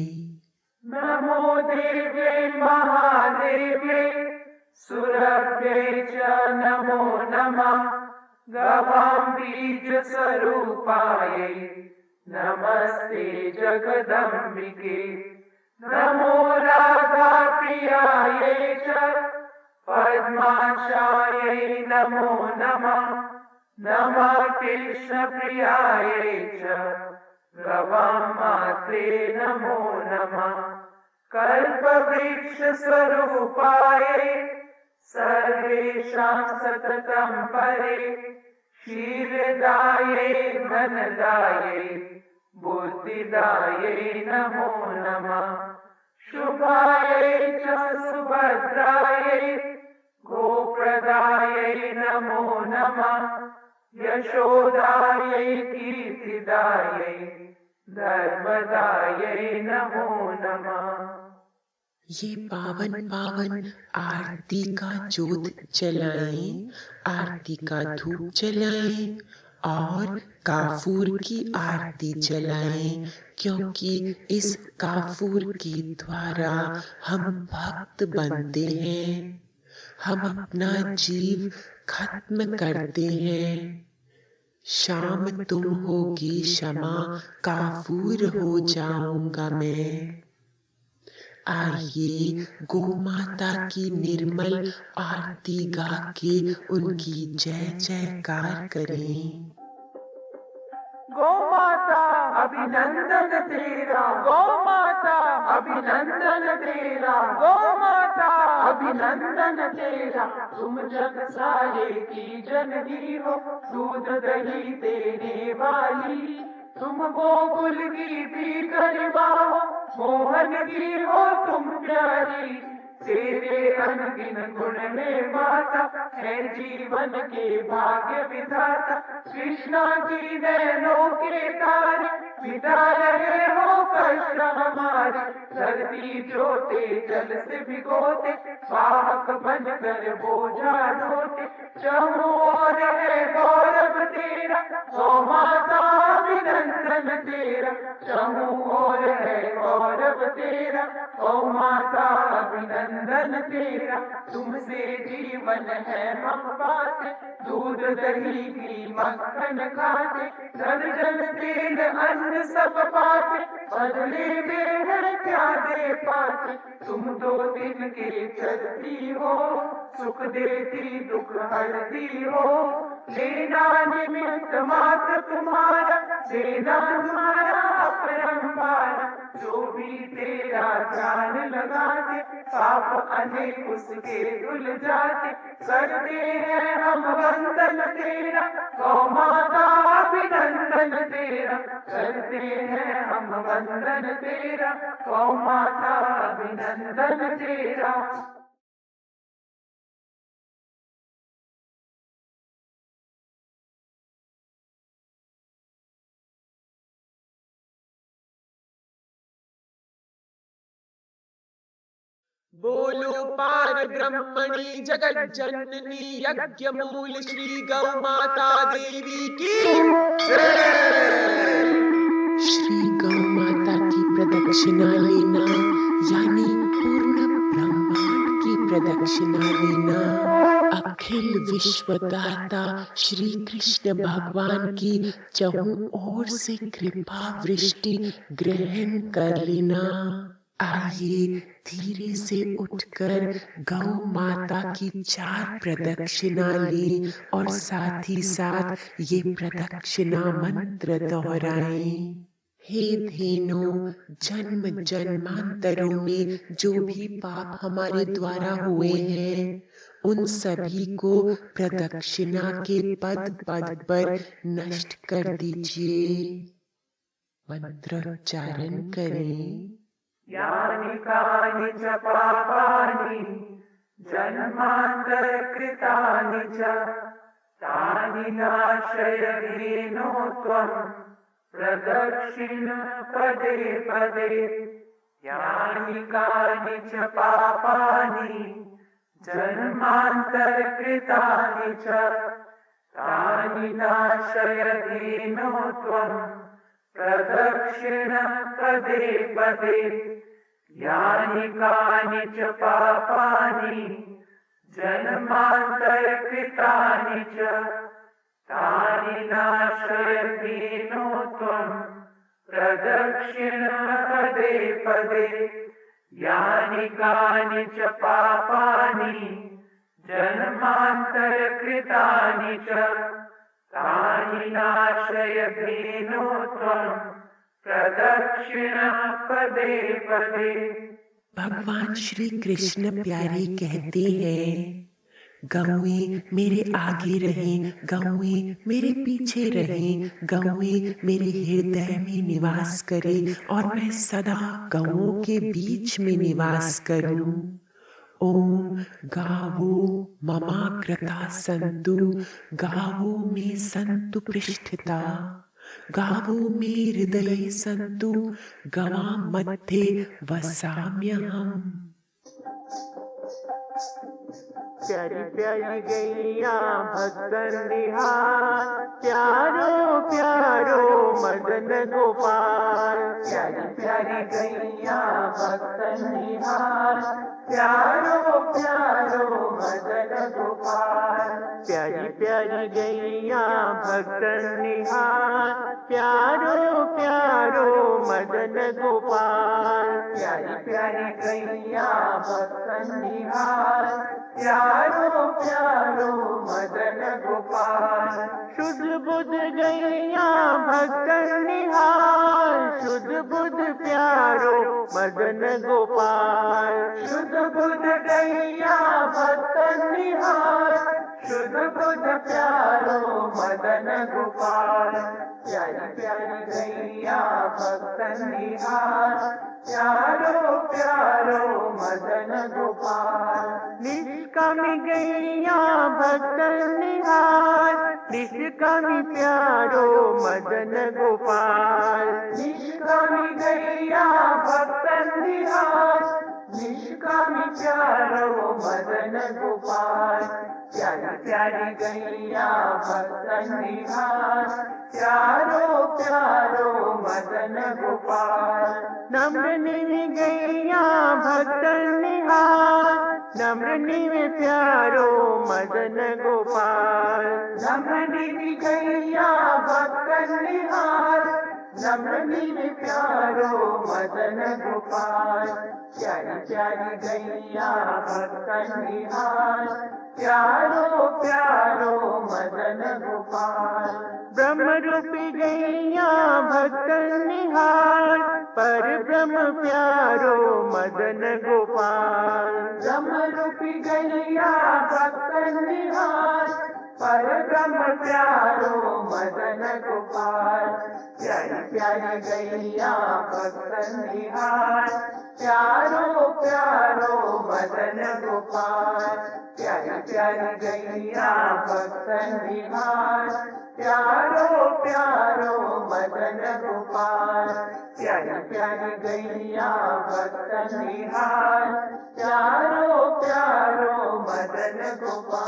नमो देव्यै महादेव्यै सुरभ्यै च नमो नमः। गवां बीज स्वरूपायै नमस्ते जगदम्बिके। नमो राधा प्रियायै च पद्माक्षायै नमो नमः। नमः कृष्ण प्रियायै च गवां मात्रे नमो नमः। कल्पवृक्ष स्वरूपायै सर्वेषां सततं परे। क्षीरदायै धनदायै बुद्धिदायै नमो नमः। शुभायै च सुभद्रायै गोप्रदायै नमो नमः। यशोदायै कीर्तिदायै धर्मदायै नमो नमः। ये पावन पावन आरती का जोत जलाएं, आरती का धूप जलाएं और काफूर की आरती जलाएं, क्योंकि इस काफूर के द्वारा हम भक्त बनते हैं। हम अपना जीव खत्म करते हैं। शाम तुम होगी क्षमा, काफूर हो जाऊंगा मैं। आइए गौ माता की निर्मल आरती गा के उनकी जय जयकार करें। गौ माता अभिनंदन तेरा गौ माता, अभिनंदन तेरा गौ माता, अभिनंदन तेरा। तुम जग सारे की जननी हो, दूध दही देने वाली। तुम गोकुल की भी गरिमा हो, मोहन की हो तुम प्यारी। तेरे अनगिन गुण में माता, है जीवन के भाग्य विधाता। कृष्णा की नैनों के तारे, मिटा रहे हो कष्ट हमारे। धरती जोते जल से भिगोते, वाहक बनकर बोझा ढोते। चहुं ओर है गौरव तेरा, गौ माता अभिनंदन तेरा। चहुं ओर है गौरव तेरा, गौ माता अभिनंदन तेरा। तुमसे जीवन है हम पाते, दूध दही की मक्खन खाते। जल जल तेल अन्न सब पाते, बदले में है क्या दे पाते। तुम दो दिन की चलती हो, सुख देती दुख हरती हो। लेना निमित्त मात्र तुम्हारा, देना तुम्हारा अपरंपार। जो भी तेरा ध्यान लगाते, पाप अनेक उसके धुल जाते। करते हैं हम वंदन तेरा, गौ माता अभिनंदन तेरा। करते हैं हम वंदन तेरा, गौ माता अभिनंदन तेरा। बोलो पार ब्रह्मणि जगत जननी, यज्ञ मूल श्री गौ माता देवी की जय। श्री गौ माता की प्रदक्षिणा लेना यानी पूर्ण ब्रह्मांड की प्रदक्षिणा लेना। अखिल विश्वदाता श्री कृष्ण भगवान की चहुं ओर से कृपा वृष्टि ग्रहण कर लेना। आइए धीरे से उठकर गौ माता की 4 प्रदक्षिणा लें और साथ ही साथ ये प्रदक्षिणा मंत्र दोहराएं। हे धेनु, जन्म जन्मांतरों में जो भी पाप हमारे द्वारा हुए हैं, उन सभी को प्रदक्षिणा के पद पद पर नष्ट कर दीजिए। मंत्रोच्चारण करें। यानि कानि च पापानि जन्मांतर कृतानि च, तानि नाशय दीनो त्वं प्रदक्षिण पदे पदे। यानि कानि च पापानि जन्मांतर कृतानि च, तानि नाशय दीनो त्वं प्रदक्षिण पदे पदे। यानि कानि च पापानि जन्मांतर कृतानि च, तानि नाशय दीनो त्वं प्रदक्षिण पदे पदे। यानि कानि च पापानि जन्मांतर कृतानि च, तानि नाशय दीनो त्वं प्रदक्षिण पदे पदे। भगवान श्री कृष्ण प्यारे कहते हैं, गौएं मेरे आगे रहें, गौएं मेरे पीछे रहें, गौएं मेरे हृदय में निवास करें और मैं सदा गौओं के बीच में निवास करूं। ओम गावो ममाग्रता सन्तु, गावो में सन्तु पृष्ठता, गावो में हृदये सन्तु, गवां मध्ये वसाम्यहम्। प्यारी प्यारी गैया भक्तन निहार, प्यारो प्यारो मदन गोपाल। प्यारी प्यारी गैया भक्तन निहार, प्यारो प्यारो मदन गोपाल। प्यारी प्यारी गैया भक्तन निहार, प्यारो प्यारो मदन गोपाल। प्यारी प्यारी गैया भक्त निहार, प्यारो प्यारो मदन गोपाल। शुद्ध बुद्ध गैया भक्त निहार, शुद्ध बुद्ध प्यारो मदन गोपाल। शुद्ध बुद्ध गैया भक्त निहार, शुद्ध बुद्ध प्यारो मदन गोपाल। प्यारी प्यारी गैया भक्त निहार, प्यारो प्यारो मदन गोपाल। निष्कामी गैया भक्त निहार, निष्कामी प्यारो मदन गोपाल। निष्कामी गैया भक्त निहार, निष्कामी प्यारो मदन गोपाल। प्यारी प्यारी गैया भक्त निहार, प्यारो प्यारो मदन गोपाल। नम्र निवि गैया भक्त निहार, नम्र निवि प्यारो मदन गोपाल। नम्र निवि गैया भक्त निहार, नम्र निवि प्यारो मदन गोपाल। प्यारी प्यारी गैया भक्त निहार, प्यारो प्यारो मदन गोपाल। ब्रह्म रूपी गैया भक्त निहार, पर ब्रह्म प्यारो मदन गोपाल। ब्रह्म रूपी गैया भक्त निहार, पर ब्रह्म प्यारो मदन गोपाल। प्यारी प्यारी गैया भक्त निहार, प्यारो प्यारो मदन गोपाल। प्यारी प्यारी गैया भक्त निहार, प्यारो प्यारो मदन गोपाल। प्यारी प्यारी गैया भक्त निहार, प्यारो प्यारो मदन गोपाल।